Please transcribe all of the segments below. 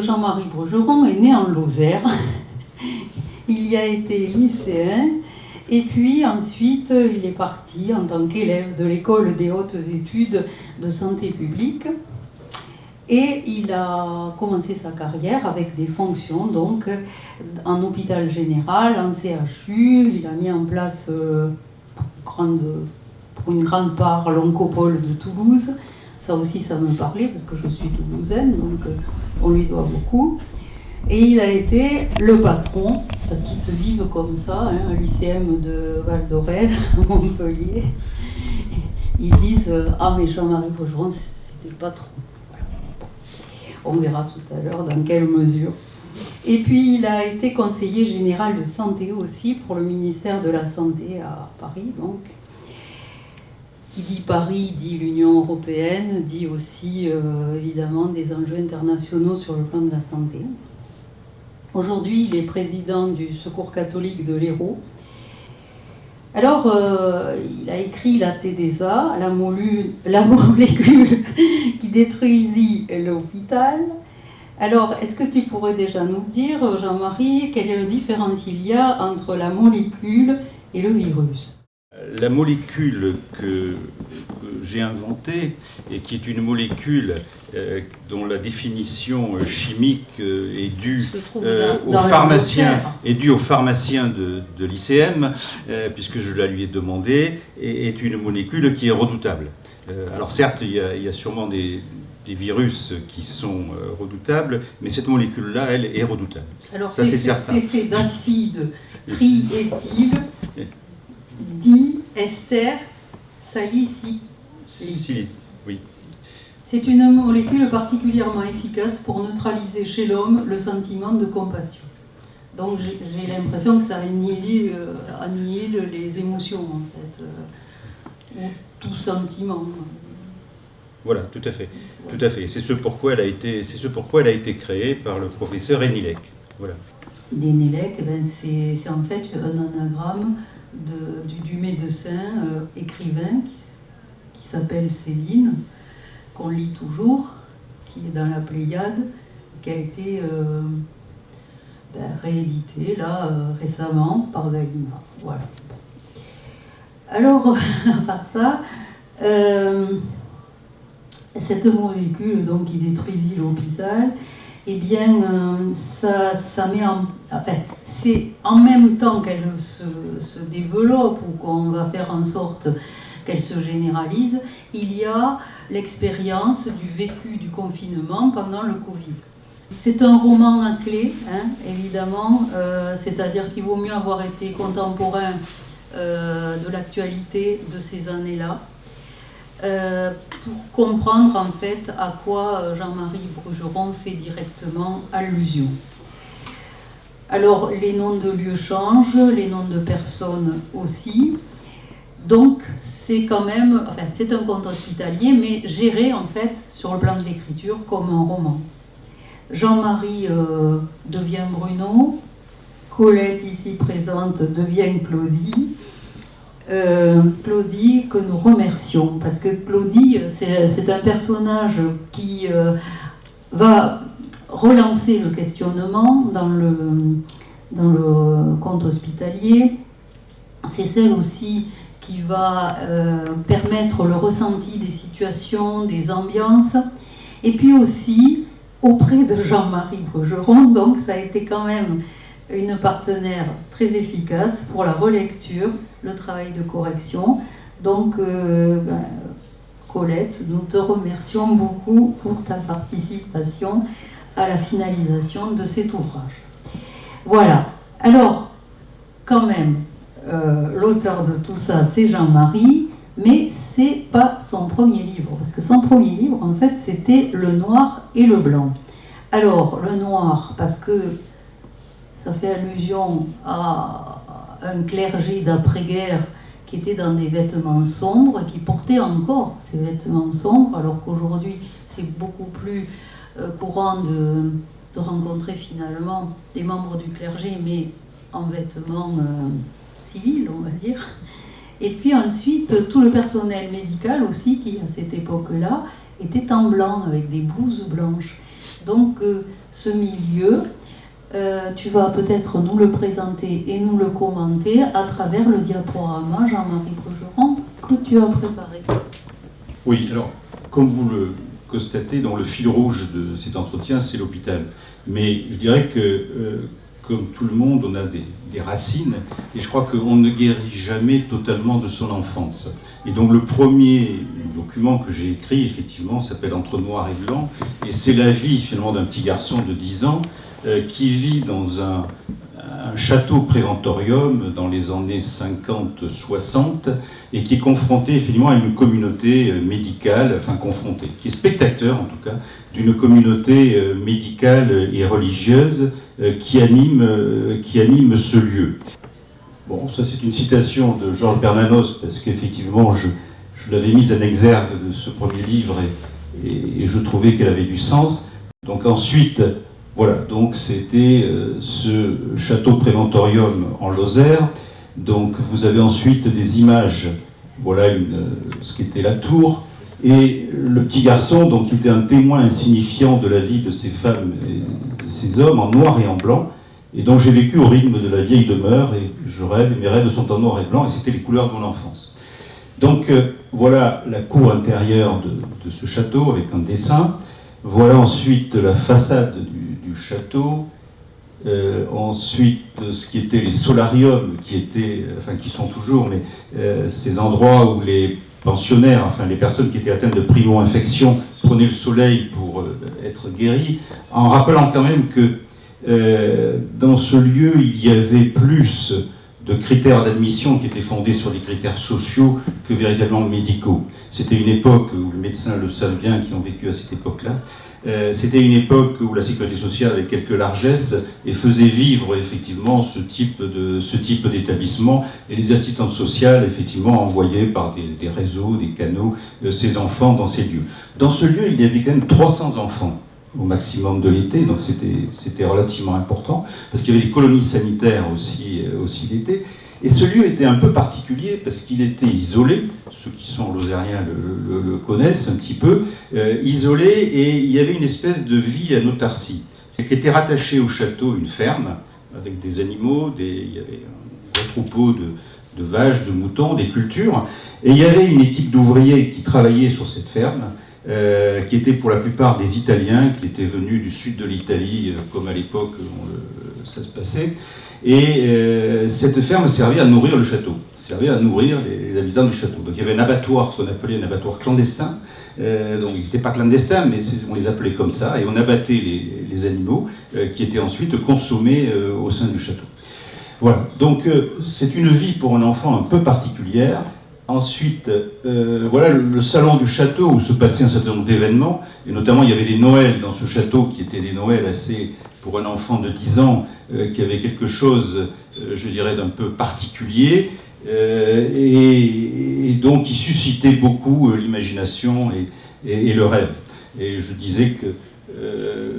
Jean-Marie Bergeron est né en Lozère. Il y a été lycéen et puis ensuite il est parti en tant qu'élève de l'école des hautes études de santé publique et il a commencé sa carrière avec des fonctions donc en hôpital général, en CHU. Il a mis en place pour une grande part l'oncopole de Toulouse. Ça aussi ça me parlait parce que je suis toulousaine, donc on lui doit beaucoup. Et il a été le patron, parce qu'ils te vivent comme ça, hein, à l'UCM de Val d'Orel, à Montpellier. Ils disent « Ah, mais Jean-Marie Bergeron, c'était le patron. » Voilà. On verra tout à l'heure dans quelle mesure. Et puis, il a été conseiller général de santé aussi pour le ministère de la Santé à Paris. Donc, qui dit Paris, dit l'Union européenne, dit aussi évidemment des enjeux internationaux sur le plan de la santé. Aujourd'hui, il est président du Secours catholique de l'Hérault. Alors, il a écrit la TDSA, la molécule qui détruisit l'hôpital. Alors, est-ce que tu pourrais déjà nous dire, Jean-Marie, quelle est le différence il y a entre la molécule et le virus ? La molécule que j'ai inventée, et qui est une molécule dont la définition chimique est due aux pharmaciens de l'ICM, puisque je la lui ai demandé, est une molécule qui est redoutable. Alors certes, il y a sûrement des virus qui sont redoutables, mais cette molécule-là, elle, est redoutable. Alors ça, c'est certain. C'est fait d'acide triéthyl diester salicylique. Oui. C'est une molécule particulièrement efficace pour neutraliser chez l'homme le sentiment de compassion. Donc j'ai l'impression que ça annihile les émotions, en fait, ou tout sentiment. Voilà, tout à fait. Ouais. Tout à fait. C'est ce pourquoi elle a été créée par le professeur Hénilec. Voilà. Hénilec, c'est en fait un anagramme du médecin écrivain qui s'appelle Céline, qu'on lit toujours, qui est dans la Pléiade, qui a été réédité là récemment par Gallimard. Voilà. Alors, à part ça, cette molécule donc, qui détruisit l'hôpital, eh bien, ça met c'est en même temps qu'elle se développe ou qu'on va faire en sorte qu'elle se généralise, il y a l'expérience du vécu du confinement pendant le Covid. C'est un roman à clé, hein, évidemment, c'est-à-dire qu'il vaut mieux avoir été contemporain de l'actualité de ces années-là, pour comprendre en fait à quoi Jean-Marie Bergeron fait directement allusion. Alors les noms de lieux changent, les noms de personnes aussi. Donc c'est quand même, c'est un conte hospitalier, mais géré en fait sur le plan de l'écriture comme un roman. Jean-Marie devient Bruno, Colette ici présente devient Claudie. Claudie que nous remercions parce que Claudie c'est un personnage qui va relancer le questionnement dans le conte hospitalier. C'est celle aussi qui va permettre le ressenti des situations, des ambiances, et puis aussi auprès de Jean-Marie Bergeron, donc ça a été quand même une partenaire très efficace pour la relecture, le travail de correction. Donc, Colette, nous te remercions beaucoup pour ta participation à la finalisation de cet ouvrage. Voilà. Alors, quand même, l'auteur de tout ça, c'est Jean-Marie, mais c'est pas son premier livre, parce que son premier livre, en fait, c'était Le Noir et le Blanc. Alors, le noir, parce que ça fait allusion à un clergé d'après-guerre qui était dans des vêtements sombres et qui portait encore ces vêtements sombres, alors qu'aujourd'hui c'est beaucoup plus courant de rencontrer finalement des membres du clergé, mais en vêtements civils, on va dire. Et puis ensuite, tout le personnel médical aussi, qui à cette époque-là était en blanc, avec des blouses blanches. Donc ce milieu, tu vas peut-être nous le présenter et nous le commenter à travers le diaporama, Jean-Marie Bergeron, que tu as préparé. Oui, alors, comme vous le constatez, dans le fil rouge de cet entretien, c'est l'hôpital. Mais je dirais que, comme tout le monde, on a des racines, et je crois qu'on ne guérit jamais totalement de son enfance. Et donc le premier document que j'ai écrit, effectivement, s'appelle Entre noir et blanc, et c'est la vie, finalement, d'un petit garçon de 10 ans qui vit dans un château préventorium dans les années 50-60 et qui est confronté effectivement à une communauté médicale, enfin confronté, qui est spectateur en tout cas, d'une communauté médicale et religieuse qui anime ce lieu. Bon, ça c'est une citation de Georges Bernanos parce qu'effectivement je l'avais mise en exergue de ce premier livre et je trouvais qu'elle avait du sens. Donc ensuite, voilà, donc c'était ce château préventorium en Lozère. Donc vous avez ensuite des images, voilà ce qu'était la tour, et le petit garçon, donc qui était un témoin insignifiant de la vie de ces femmes et de ces hommes en noir et en blanc. Et donc j'ai vécu au rythme de la vieille demeure, et je rêve, et mes rêves sont en noir et blanc, et c'était les couleurs de mon enfance. Donc voilà la cour intérieure de ce château avec un dessin. Voilà ensuite la façade du château, ensuite ce qui étaient les solariums, qui sont toujours, mais ces endroits où les pensionnaires, enfin les personnes qui étaient atteintes de primo-infection prenaient le soleil pour être guéris, en rappelant quand même que dans ce lieu il y avait plus de critères d'admission qui étaient fondés sur des critères sociaux que véritablement médicaux. C'était une époque où les médecins le savent bien, qui ont vécu à cette époque-là. C'était une époque où la sécurité sociale avait quelques largesses et faisait vivre effectivement ce type d'établissement, et les assistantes sociales effectivement envoyaient par des réseaux, des canaux, ces enfants dans ces lieux. Dans ce lieu, il y avait quand même 300 enfants au maximum de l'été, donc c'était relativement important, parce qu'il y avait des colonies sanitaires aussi l'été. Et ce lieu était un peu particulier parce qu'il était isolé, ceux qui sont lozériens le connaissent un petit peu, isolé, et il y avait une espèce de vie en autarcie, qui était rattachée au château une ferme, avec des animaux, il y avait un gros troupeau de vaches, de moutons, des cultures, et il y avait une équipe d'ouvriers qui travaillaient sur cette ferme, qui étaient pour la plupart des Italiens, qui étaient venus du sud de l'Italie, comme à l'époque ça se passait. Et cette ferme servait à nourrir le château, servait à nourrir les habitants du château. Donc il y avait un abattoir qu'on appelait un abattoir clandestin. Donc il n'était pas clandestin, mais on les appelait comme ça, et on abattait les animaux qui étaient ensuite consommés au sein du château. Voilà, donc c'est une vie pour un enfant un peu particulière. Ensuite, voilà le salon du château où se passaient un certain nombre d'événements, et notamment il y avait des Noëls dans ce château qui étaient des Noëls assez, pour un enfant de 10 ans, qui avait quelque chose, je dirais, d'un peu particulier, et donc qui suscitait beaucoup l'imagination et le rêve. Et je disais que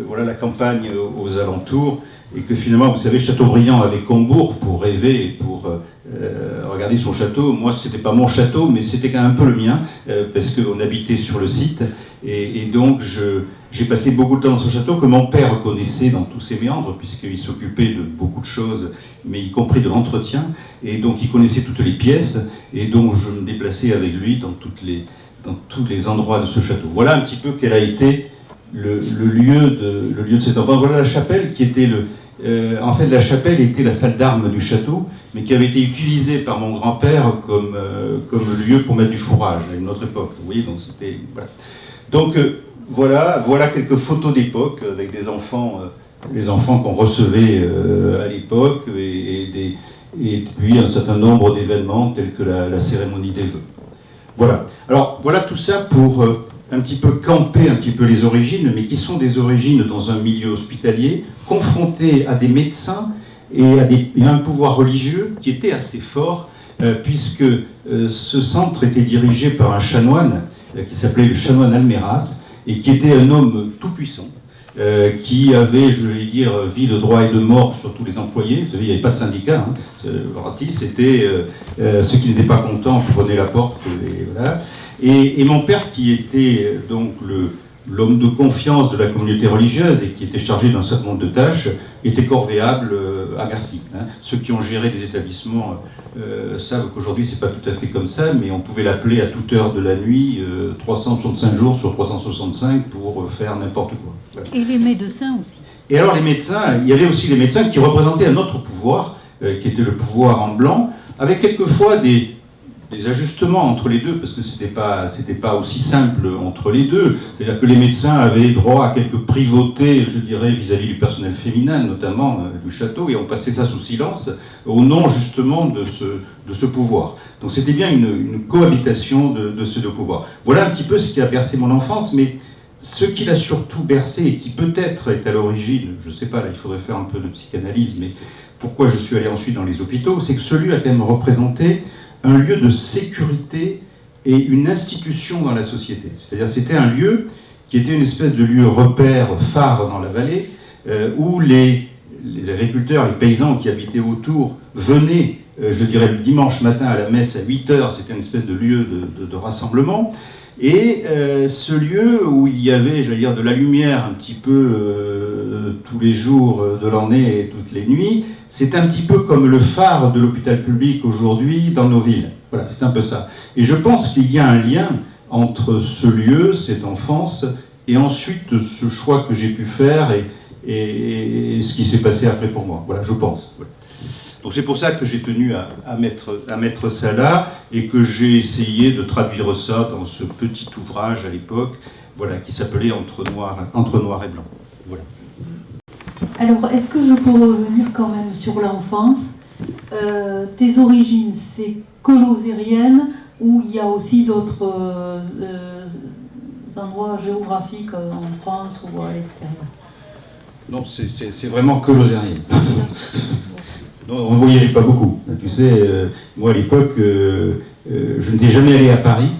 voilà la campagne aux alentours, et que finalement, vous savez, Chateaubriand avait Combourg pour rêver et pour regarder son château. Moi, c'était pas mon château, mais c'était quand même un peu le mien, parce qu'on habitait sur le site, et donc j'ai passé beaucoup de temps dans ce château que mon père connaissait dans tous ses méandres, puisqu'il s'occupait de beaucoup de choses, mais y compris de l'entretien, et donc il connaissait toutes les pièces, et donc je me déplaçais avec lui dans tous les endroits de ce château. Voilà un petit peu quel a été le lieu de cet enfant. Voilà la chapelle qui était en fait, la chapelle était la salle d'armes du château, mais qui avait été utilisée par mon grand-père comme lieu pour mettre du fourrage à une autre époque. Vous voyez, donc c'était voilà. Donc voilà quelques photos d'époque avec des enfants, les enfants qu'on recevait à l'époque, et puis un certain nombre d'événements tels que la cérémonie des vœux. Voilà. Alors voilà tout ça pour un petit peu camper un petit peu les origines, mais qui sont des origines dans un milieu hospitalier, confrontés à des médecins et à un pouvoir religieux qui était assez fort, puisque ce centre était dirigé par un chanoine qui s'appelait le chanoine Alméras, et qui était un homme tout-puissant, qui avait, je vais dire, vie de droit et de mort sur tous les employés. Vous savez, il n'y avait pas de syndicat, c'était ceux qui n'étaient pas contents prenaient la porte, et voilà. Et mon père, qui était donc l'homme de confiance de la communauté religieuse et qui était chargé d'un certain nombre de tâches, était corvéable à merci. Ceux qui ont géré des établissements savent qu'aujourd'hui c'est pas tout à fait comme ça, mais on pouvait l'appeler à toute heure de la nuit, 365 jours sur 365 pour faire n'importe quoi. Voilà. Et les médecins aussi. Et alors les médecins, il y avait aussi les médecins qui représentaient un autre pouvoir, qui était le pouvoir en blanc, avec quelquefois des ajustements entre les deux, parce que c'était pas aussi simple entre les deux. C'est-à-dire que les médecins avaient droit à quelques privautés, je dirais, vis-à-vis du personnel féminin, notamment du château, et on passait ça sous silence, au nom justement de ce pouvoir. Donc c'était bien une cohabitation de ces deux pouvoirs. Voilà un petit peu ce qui a bercé mon enfance, mais ce qui l'a surtout bercé, et qui peut-être est à l'origine, je ne sais pas, là il faudrait faire un peu de psychanalyse, mais pourquoi je suis allé ensuite dans les hôpitaux, c'est que ce lieu a quand même représenté un lieu de sécurité et une institution dans la société. C'est-à-dire c'était un lieu qui était une espèce de lieu repère phare dans la vallée, où les agriculteurs, les paysans qui habitaient autour venaient, je dirais, le dimanche matin à la messe à 8h, c'était une espèce de lieu de rassemblement. Et ce lieu où il y avait, j'allais dire, de la lumière un petit peu tous les jours de l'année et toutes les nuits, c'est un petit peu comme le phare de l'hôpital public aujourd'hui dans nos villes. Voilà, c'est un peu ça. Et je pense qu'il y a un lien entre ce lieu, cette enfance, et ensuite ce choix que j'ai pu faire et ce qui s'est passé après pour moi. Voilà, je pense. Voilà. Donc c'est pour ça que j'ai tenu à mettre ça là et que j'ai essayé de traduire ça dans ce petit ouvrage à l'époque, voilà, qui s'appelait Entre noir et blanc. Voilà. Alors, est-ce que je peux revenir quand même sur l'enfance ? Tes origines, c'est que lozérienne ou il y a aussi d'autres endroits géographiques en France ou à l'extérieur ? Non, c'est vraiment que lozérienne. On ne voyageait pas beaucoup. Tu sais, moi à l'époque, je n'étais jamais allé à Paris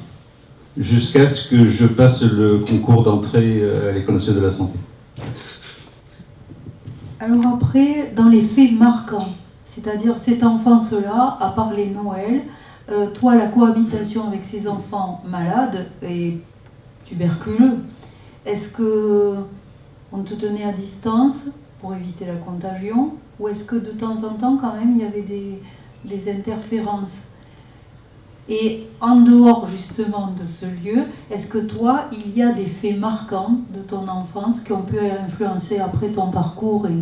jusqu'à ce que je passe le concours d'entrée à l'École nationale de la santé. Alors après, dans les faits marquants, c'est-à-dire cette enfance-là, à part les Noëls, toi, la cohabitation avec ces enfants malades et tuberculeux, est-ce que on te tenait à distance pour éviter la contagion, ou est-ce que de temps en temps, quand même, il y avait des interférences ? Et en dehors, justement, de ce lieu, est-ce que toi, il y a des faits marquants de ton enfance qui ont pu influencer après ton parcours et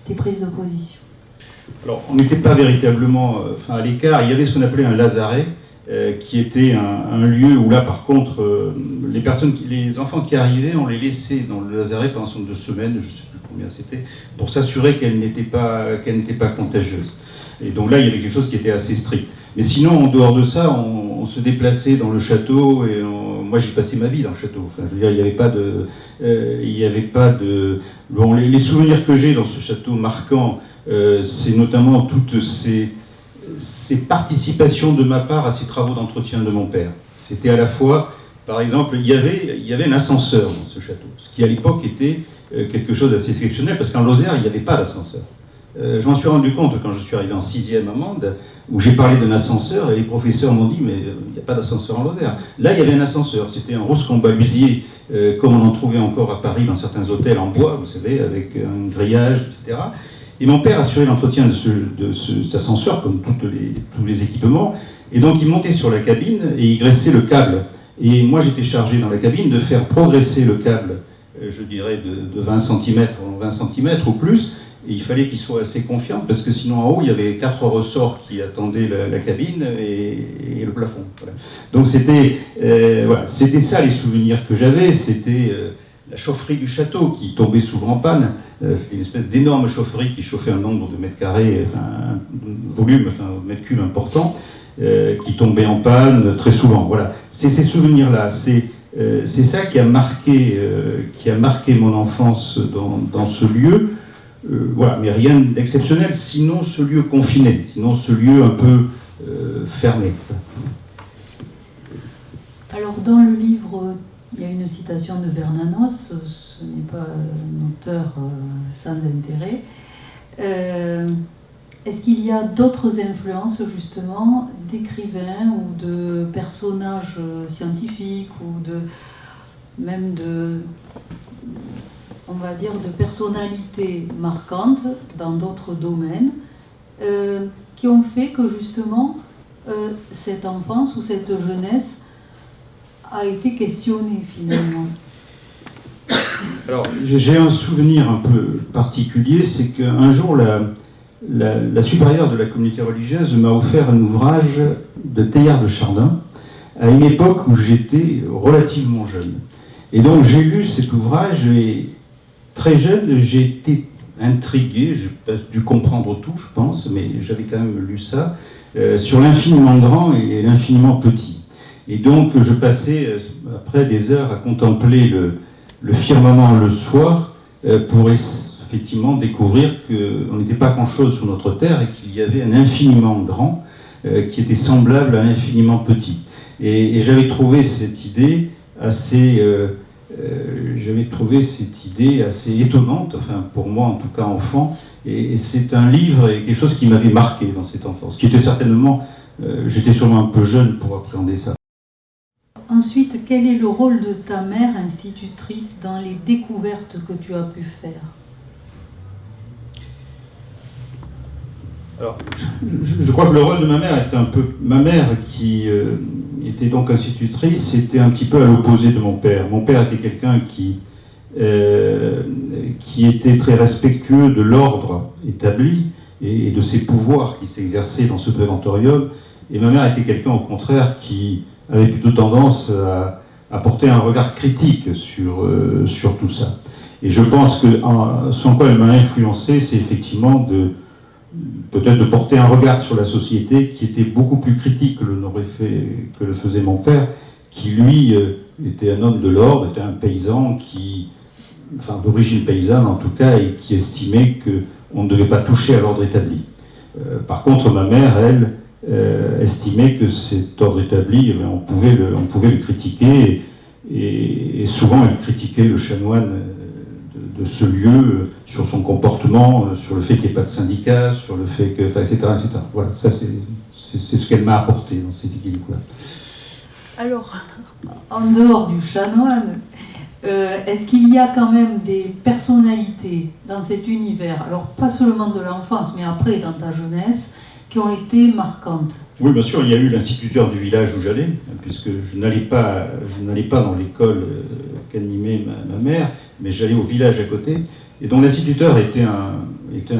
tes prises de position ? Alors, on n'était pas véritablement à l'écart. Il y avait ce qu'on appelait un lazaret, qui était un lieu où là, par contre, les enfants qui arrivaient, on les laissait dans le lazaret pendant 2 semaines, je ne sais plus combien c'était, pour s'assurer qu'elles n'étaient pas contagieuses. Et donc là, il y avait quelque chose qui était assez strict. Mais sinon, en dehors de ça, on se déplaçait dans le château, et moi j'ai passé ma vie dans le château. Enfin, je veux dire, il n'y avait pas de... Bon, les souvenirs que j'ai dans ce château marquant, c'est notamment toutes ces participations de ma part à ces travaux d'entretien de mon père. C'était à la fois, par exemple, il y avait un ascenseur dans ce château, ce qui à l'époque était quelque chose d'assez exceptionnel, parce qu'en Lozère, il n'y avait pas d'ascenseur. Je m'en suis rendu compte quand je suis arrivé en 6e à Mende, où j'ai parlé d'un ascenseur, et les professeurs m'ont dit « mais il n'y a pas d'ascenseur en Lozère ». Là, il y avait un ascenseur, c'était un roscombalusier, comme on en trouvait encore à Paris dans certains hôtels en bois, vous savez, avec un grillage, etc. Et mon père assurait l'entretien de cet ascenseur, comme tous les équipements, et donc il montait sur la cabine et il graissait le câble. Et moi, j'étais chargé dans la cabine de faire progresser le câble, je dirais de 20 cm ou plus, et il fallait qu'il soit assez confiant, parce que sinon en haut, il y avait 4 ressorts qui attendaient la cabine et le plafond. Voilà. Donc c'était ça les souvenirs que j'avais, c'était la chaufferie du château qui tombait souvent en panne. C'était une espèce d'énorme chaufferie qui chauffait un nombre de mètres carrés, un volume, de mètres cubes important, qui tombait en panne très souvent. Voilà. C'est ces souvenirs-là, c'est ça qui a marqué mon enfance dans ce lieu. Voilà, mais rien d'exceptionnel, sinon ce lieu confiné, sinon ce lieu un peu fermé. Alors dans le livre, il y a une citation de Bernanos, ce n'est pas un auteur sans intérêt. Est-ce qu'il y a d'autres influences justement d'écrivains ou de personnages scientifiques ou même on va dire, de personnalités marquantes dans d'autres domaines, qui ont fait que justement cette enfance ou cette jeunesse a été questionnée finalement. Alors, j'ai un souvenir un peu particulier, c'est qu'un jour, la supérieure de la communauté religieuse m'a offert un ouvrage de Teilhard de Chardin, à une époque où j'étais relativement jeune. Et donc, j'ai lu cet ouvrage, et très jeune, j'ai été intrigué, j'ai pas dû comprendre tout, je pense, mais j'avais quand même lu ça, sur l'infiniment grand et l'infiniment petit. Et donc, je passais, après des heures, à contempler le firmament le soir, pour effectivement découvrir qu'on n'était pas grand-chose sur notre Terre et qu'il y avait un infiniment grand qui était semblable à l'infiniment petit. Et j'avais trouvé cette idée assez étonnante, enfin pour moi en tout cas enfant, et c'est un livre et quelque chose qui m'avait marqué dans cette enfance, qui était certainement, j'étais sûrement un peu jeune pour appréhender ça. Ensuite, quel est le rôle de ta mère institutrice dans les découvertes que tu as pu faire ? Alors, je crois que le rôle de ma mère était un peu... Ma mère, qui était donc institutrice, était un petit peu à l'opposé de mon père. Mon père était quelqu'un qui était très respectueux de l'ordre établi et de ses pouvoirs qui s'exerçaient dans ce préventorium. Et ma mère était quelqu'un, au contraire, qui avait plutôt tendance à porter un regard critique sur tout ça. Et je pense que ce en quoi elle m'a influencé, c'est effectivement peut-être de porter un regard sur la société qui était beaucoup plus critique que le faisait mon père, qui lui était un homme de l'ordre, était un paysan d'origine paysanne en tout cas, et qui estimait qu'on ne devait pas toucher à l'ordre établi. Par contre, ma mère, elle, estimait que cet ordre établi, on pouvait le critiquer, et souvent elle critiquait le chanoine de ce lieu, sur son comportement, sur le fait qu'il n'y ait pas de syndicat, sur le fait que, etc., etc. Voilà, ça c'est ce qu'elle m'a apporté dans cet équilibre-là. Alors, en dehors du chanoine, est-ce qu'il y a quand même des personnalités dans cet univers, alors pas seulement de l'enfance, mais après dans ta jeunesse, qui ont été marquantes? Oui, bien sûr, il y a eu l'instituteur du village où j'allais, puisque je n'allais pas dans l'école qu'animait ma mère, mais j'allais au village à côté. Et donc l'instituteur était un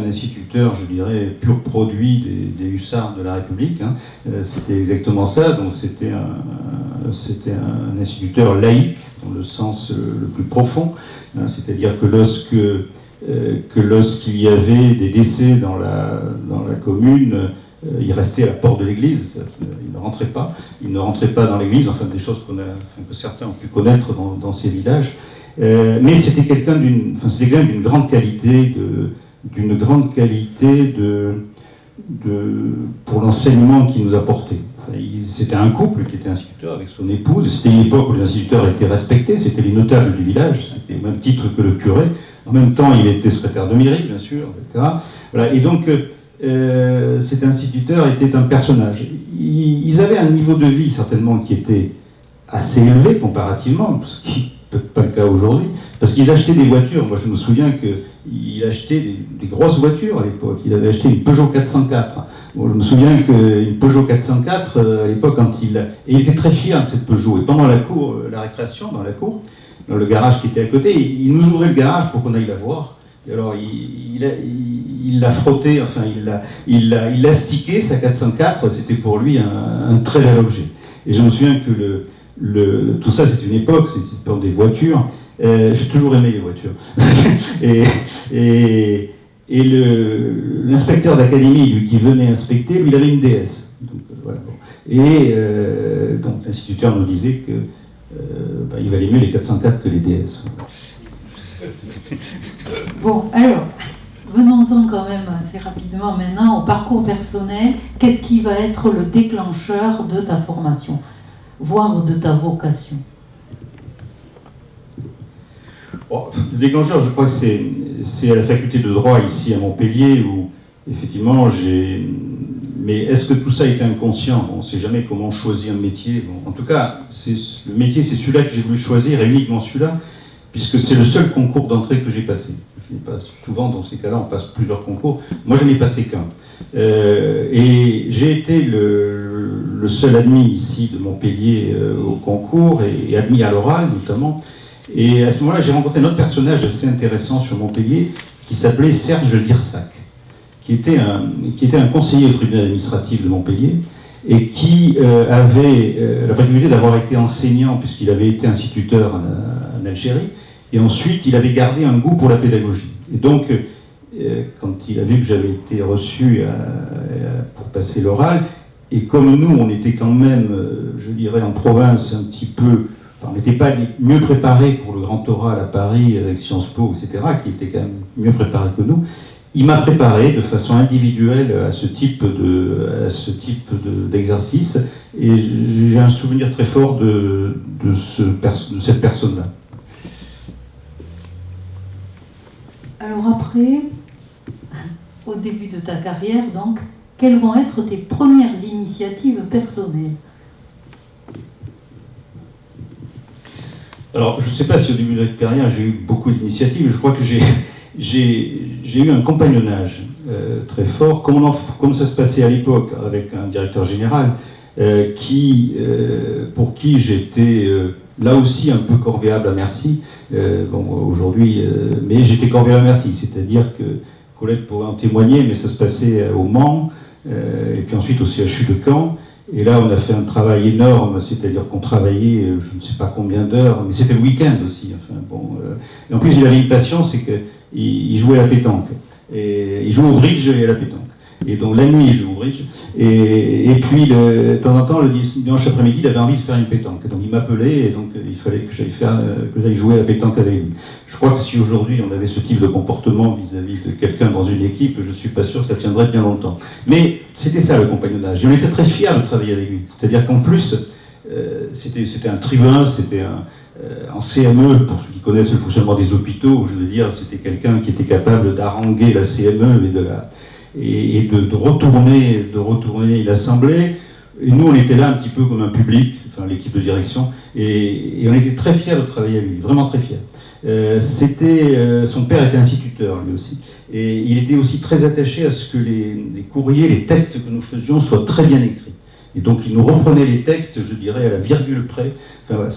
instituteur, je dirais, pur produit des hussards de la République. Hein. C'était exactement ça. Donc c'était un instituteur laïque, dans le sens le plus profond. Hein. C'est-à-dire que lorsqu'il y avait des décès dans la commune, il restait à la porte de l'église, il ne rentrait pas dans l'église, enfin des choses que certains ont pu connaître dans ces villages. Mais c'était quelqu'un d'une grande qualité, pour l'enseignement qu'il nous apportait. C'était un couple qui était instituteur avec son épouse. C'était une époque où les instituteurs étaient respectés, c'était les notables du village, c'était au même titre que le curé. En même temps, il était secrétaire de mairie, bien sûr, etc. Voilà. Et donc, cet instituteur était un personnage. Ils avaient un niveau de vie, certainement, qui était assez élevé comparativement, ce qui n'est peut-être pas le cas aujourd'hui, parce qu'ils achetaient des voitures. Moi, je me souviens qu'il achetait des grosses voitures à l'époque. Il avait acheté une Peugeot 404. Bon, je me souviens qu'une Peugeot 404, à l'époque, et il était très fier de cette Peugeot. Et pendant la récréation, dans la cour, dans le garage qui était à côté, il nous ouvrait le garage pour qu'on aille la voir. Et alors, il l'a frotté, enfin, il l'a stické, sa 404, c'était pour lui un très bel objet. Et je me souviens que tout ça, c'est une époque, c'est des voitures. J'ai toujours aimé les voitures. et l'inspecteur d'académie, lui, qui venait inspecter, lui, il avait une DS. Donc, voilà. Et donc, l'instituteur nous disait que il valait mieux les 404 que les DS. Bon, alors, venons-en quand même assez rapidement maintenant au parcours personnel. Qu'est-ce qui va être le déclencheur de ta formation, voire de ta vocation? Le déclencheur, je crois que c'est à la faculté de droit ici à Montpellier, où effectivement Mais est-ce que tout ça était inconscient? On ne sait jamais comment on choisit un métier. Bon, en tout cas, le métier, c'est celui-là que j'ai voulu choisir, et uniquement celui-là, puisque c'est le seul concours d'entrée que j'ai passé. Je n'ai pas souvent, dans ces cas-là, on passe plusieurs concours. Moi, je n'ai passé qu'un. Et j'ai été le seul admis ici de Montpellier au concours, et admis à l'oral notamment. Et à ce moment-là, j'ai rencontré un autre personnage assez intéressant sur Montpellier, qui s'appelait Serge Lirsac, qui était un conseiller au tribunal administratif de Montpellier, et qui avait la faculté d'avoir été enseignant, puisqu'il avait été instituteur en Algérie, et ensuite il avait gardé un goût pour la pédagogie. Et donc, quand il a vu que j'avais été reçu pour passer l'oral, et comme nous, on était quand même, je dirais, en province un petit peu, enfin, on n'était pas les mieux préparés pour le grand oral à Paris avec Sciences Po, etc., qui étaient quand même mieux préparés que nous, il m'a préparé de façon individuelle à ce type d'exercice, et j'ai un souvenir très fort de cette personne-là. Alors après, au début de ta carrière, donc, quelles vont être tes premières initiatives personnelles? Alors, je ne sais pas si au début de la carrière j'ai eu beaucoup d'initiatives, je crois que j'ai eu un compagnonnage très fort, comme ça se passait à l'époque avec un directeur général, pour qui j'étais là aussi un peu corvéable à merci. Aujourd'hui, mais j'étais corvéable à merci, c'est-à-dire que Colette pourrait en témoigner, mais ça se passait au Mans, et puis ensuite au CHU de Caen. Et là, on a fait un travail énorme, c'est-à-dire qu'on travaillait, je ne sais pas combien d'heures, mais c'était le week-end aussi. Enfin, bon, et en plus, il avait une passion, c'est qu'il jouait à la pétanque. Et il jouait au bridge et à la pétanque. Et donc la nuit, il jouait au bridge. Et puis, de temps en temps, le dimanche après-midi, il avait envie de faire une pétanque. Donc il m'appelait, et donc il fallait que j'aille jouer à la pétanque avec lui. Je crois que si aujourd'hui on avait ce type de comportement vis-à-vis de quelqu'un dans une équipe, je ne suis pas sûr que ça tiendrait bien longtemps. Mais c'était ça le compagnonnage. Et on était très fiers de travailler avec lui. C'est-à-dire qu'en plus, c'était un tribun, c'était en CME, pour ceux qui connaissent le fonctionnement des hôpitaux, je veux dire, c'était quelqu'un qui était capable d'haranguer la CME et de retourner l'Assemblée. Et nous, on était là un petit peu comme un public, enfin l'équipe de direction, et on était très fiers de travailler avec lui, vraiment très fiers. Son père était instituteur, lui aussi, et il était aussi très attaché à ce que les courriers, les textes que nous faisions soient très bien écrits. Et donc il nous reprenait les textes, je dirais, à la virgule près. Enfin, voilà,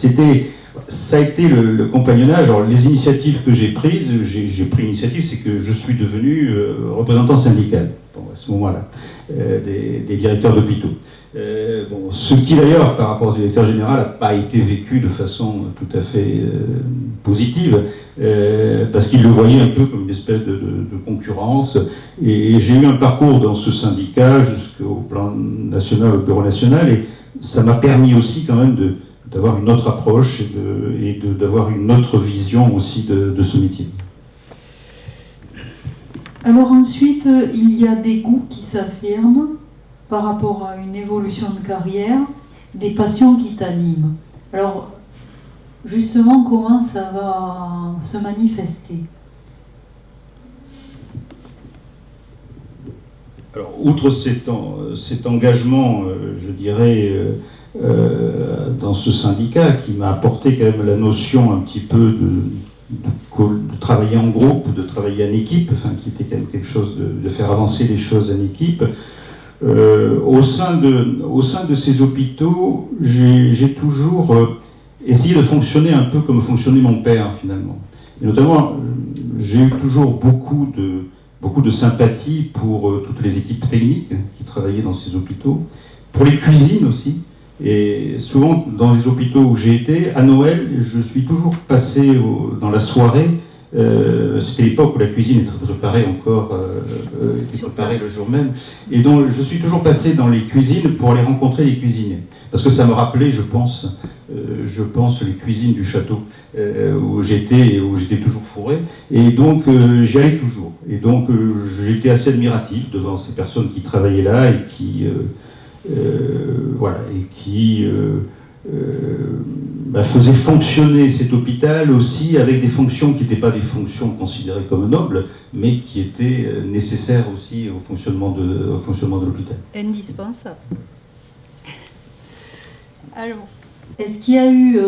ça a été le compagnonnage. Alors les initiatives que j'ai prises, j'ai pris l'initiative, c'est que je suis devenu représentant syndical, à ce moment-là, des directeurs d'hôpitaux. Ce qui d'ailleurs, par rapport au directeur général, n'a pas été vécu de façon tout à fait positive, parce qu'il le voyait un peu comme une espèce de concurrence. Et j'ai eu un parcours dans ce syndicat jusqu'au plan national, au bureau national, et ça m'a permis aussi quand même d'avoir une autre approche et d'avoir une autre vision aussi de ce métier. Alors ensuite, il y a des goûts qui s'affirment par rapport à une évolution de carrière, des passions qui t'animent. Alors, justement, comment ça va se manifester? Alors, outre cet engagement, je dirais, dans ce syndicat, qui m'a apporté quand même la notion un petit peu de travailler en groupe, de travailler en équipe, enfin, qui était quand même quelque chose de faire avancer les choses en équipe. Au sein de ces hôpitaux, j'ai toujours essayé de fonctionner un peu comme fonctionnait mon père, finalement. Et notamment, j'ai eu toujours beaucoup de sympathie pour toutes les équipes techniques qui travaillaient dans ces hôpitaux, pour les cuisines aussi. Et souvent, dans les hôpitaux où j'ai été, à Noël, je suis toujours passé dans la soirée. C'était l'époque où la cuisine était préparée encore, était préparée le jour même. Et donc, je suis toujours passé dans les cuisines pour aller rencontrer les cuisiniers. Parce que ça me rappelait, je pense les cuisines du château où j'étais toujours fourré. Et donc, j'y allais toujours. Et donc, j'étais assez admiratif devant ces personnes qui travaillaient là et qui faisait fonctionner cet hôpital aussi avec des fonctions qui n'étaient pas des fonctions considérées comme nobles, mais qui étaient nécessaires aussi au fonctionnement de l'hôpital. Indispensable. Alors, est-ce qu'il y a eu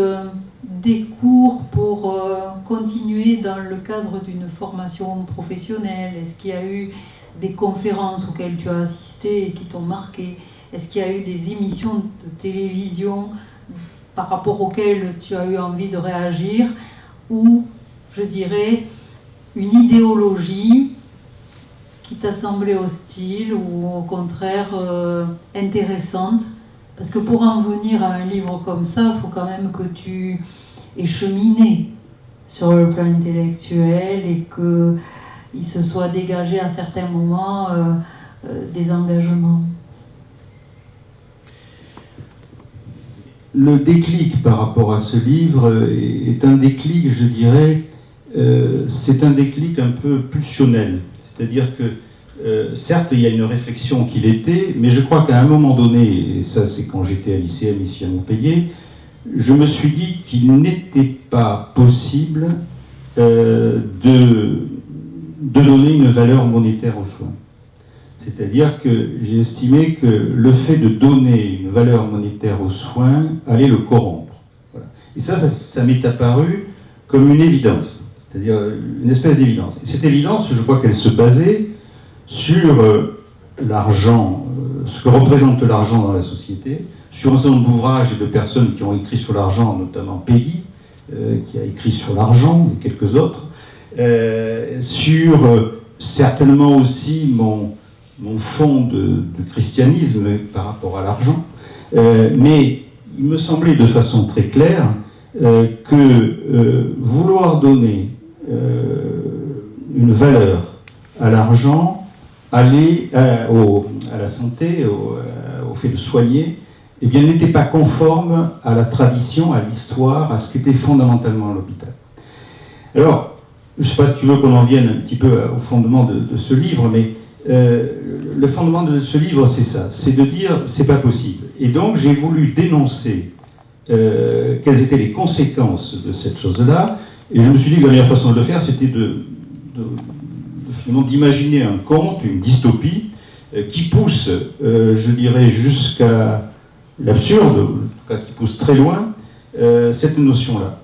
des cours pour continuer dans le cadre d'une formation professionnelle? Est-ce qu'il y a eu des conférences auxquelles tu as assisté et qui t'ont marqué? Est-ce qu'il y a eu des émissions de télévision par rapport auxquelles tu as eu envie de réagir? Ou, je dirais, une idéologie qui t'a semblé hostile ou au contraire intéressante? Parce que pour en venir à un livre comme ça, il faut quand même que tu aies cheminé sur le plan intellectuel et qu'il se soit dégagé à certains moments des engagements. Le déclic par rapport à ce livre est un déclic, je dirais, c'est un déclic un peu pulsionnel. C'est-à-dire que, certes, il y a une réflexion qu'il était, mais je crois qu'à un moment donné, et ça c'est quand j'étais à l'ICM ici à Montpellier, je me suis dit qu'il n'était pas possible de donner une valeur monétaire aux soins. C'est-à-dire que j'ai estimé que le fait de donner une valeur monétaire aux soins allait le corrompre. Voilà. Et ça m'est apparu comme une évidence, c'est-à-dire une espèce d'évidence. Et cette évidence, je crois qu'elle se basait sur l'argent, ce que représente l'argent dans la société, sur un certain nombre d'ouvrages et de personnes qui ont écrit sur l'argent, notamment Peggy, qui a écrit sur l'argent, et quelques autres, sur certainement aussi mon fond de christianisme par rapport à l'argent, mais il me semblait de façon très claire que vouloir donner une valeur à l'argent, aller à la santé, au fait de soigner, eh bien, n'était pas conforme à la tradition, à l'histoire, à ce qu'était fondamentalement l'hôpital. Alors, je ne sais pas si tu veux qu'on en vienne un petit peu au fondement de ce livre, mais le fondement de ce livre, c'est ça, c'est de dire c'est pas possible. Et donc j'ai voulu dénoncer quelles étaient les conséquences de cette chose-là, et je me suis dit que la meilleure façon de le faire, c'était finalement d'imaginer un conte, une dystopie, qui pousse, je dirais, jusqu'à l'absurde, en tout cas qui pousse très loin, cette notion-là.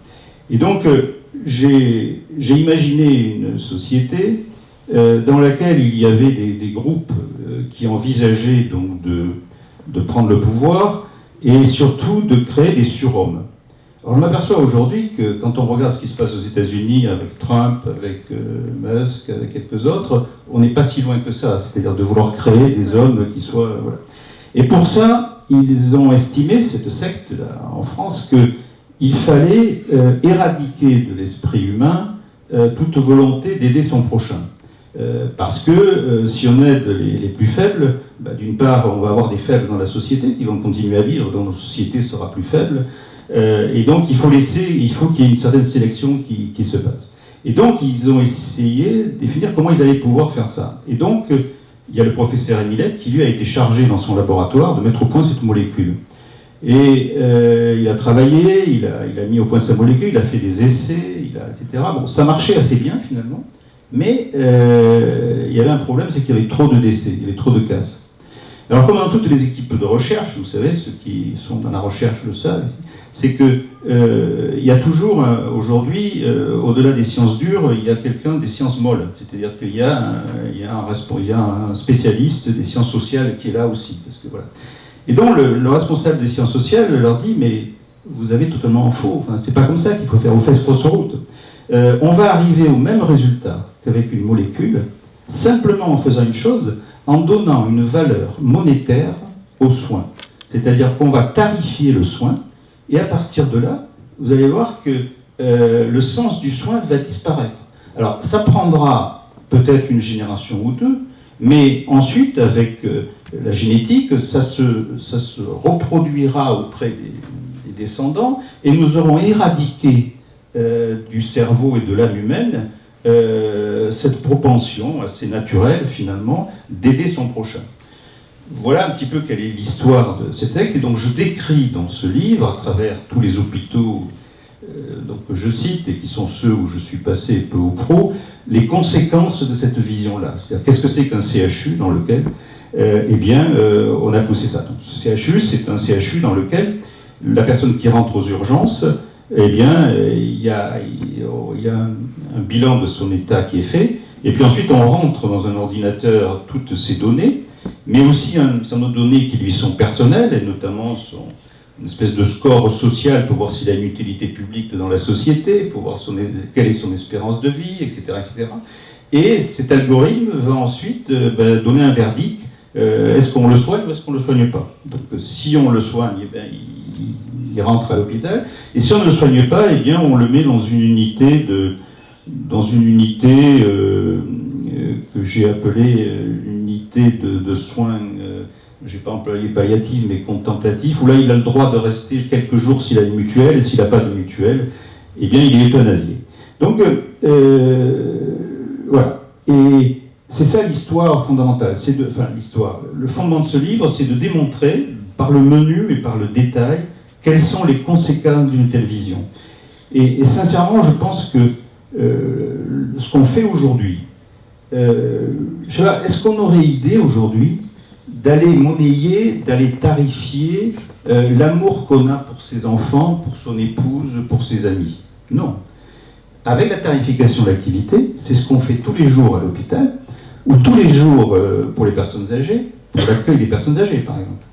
Et donc j'ai imaginé une société dans laquelle il y avait des groupes qui envisageaient donc de prendre le pouvoir et surtout de créer des surhommes. Alors je m'aperçois aujourd'hui que quand on regarde ce qui se passe aux États-Unis avec Trump, avec Musk, avec quelques autres, on n'est pas si loin que ça, c'est-à-dire de vouloir créer des hommes qui soient... Voilà. Et pour ça, ils ont estimé, cette secte là, en France, qu'il fallait éradiquer de l'esprit humain toute volonté d'aider son prochain. Parce que si on aide les plus faibles, d'une part, on va avoir des faibles dans la société qui vont continuer à vivre, donc notre société sera plus faible, et donc il faut qu'il y ait une certaine sélection qui se passe. Et donc ils ont essayé de définir comment ils allaient pouvoir faire ça. Et donc il y a le professeur Emilette qui lui a été chargé dans son laboratoire de mettre au point cette molécule. Et il a travaillé, il a mis au point sa molécule, il a fait des essais, etc. Bon, ça marchait assez bien finalement. Mais il y avait un problème, c'est qu'il y avait trop de décès, il y avait trop de casses. Alors comme dans toutes les équipes de recherche, vous savez, ceux qui sont dans la recherche le savent, c'est que il y a toujours, aujourd'hui, au-delà des sciences dures, il y a quelqu'un des sciences molles. C'est-à-dire qu'il y a un spécialiste des sciences sociales qui est là aussi. Parce que, voilà. Et donc le responsable des sciences sociales leur dit, mais vous avez totalement faux, enfin, c'est pas comme ça qu'il faut faire, vous faites fausse route. On va arriver au même résultat qu'avec une molécule, simplement en faisant une chose, en donnant une valeur monétaire aux soins. C'est-à-dire qu'on va tarifier le soin, et à partir de là, vous allez voir que le sens du soin va disparaître. Alors, ça prendra peut-être une génération ou deux, mais ensuite, avec la génétique, ça se reproduira auprès des descendants, et nous aurons éradiqué du cerveau et de l'âme humaine cette propension assez naturelle, finalement, d'aider son prochain. voilà un petit peu quelle est l'histoire de cette secte. Et donc je décris dans ce livre, à travers tous les hôpitaux donc, que je cite, et qui sont ceux où je suis passé peu ou prou, les conséquences de cette vision-là. C'est-à-dire, qu'est-ce que c'est qu'un CHU dans lequel, on a poussé ça. Donc, ce CHU, c'est un CHU dans lequel la personne qui rentre aux urgences, il y a un bilan de son état qui est fait, et puis ensuite on rentre dans un ordinateur toutes ces données, mais aussi un certain nombre de données qui lui sont personnelles, et notamment une espèce de score social pour voir s'il a une utilité publique dans la société, pour voir quelle est son espérance de vie, etc. etc. Et cet algorithme va ensuite donner un verdict. Est-ce qu'on le soigne ou est-ce qu'on ne le soigne pas? Donc si on le soigne, il rentre à l'hôpital. Et si on ne le soigne pas, on le met dans une unité que j'ai appelée unité de soins, je n'ai pas employé palliatif, mais contemplatif, où là il a le droit de rester quelques jours s'il a une mutuelle, et s'il n'a pas de mutuelle, il est euthanasié. Donc voilà. Et c'est ça l'histoire fondamentale. Le fondement de ce livre, c'est de démontrer, par le menu et par le détail, quelles sont les conséquences d'une telle vision. Et sincèrement, je pense que ce qu'on fait aujourd'hui, est-ce qu'on aurait idée aujourd'hui d'aller monnayer, d'aller tarifier l'amour qu'on a pour ses enfants, pour son épouse, pour ses amis? Non. Avec la tarification de l'activité, c'est ce qu'on fait tous les jours à l'hôpital, ou tous les jours pour les personnes âgées, pour l'accueil des personnes âgées, par exemple.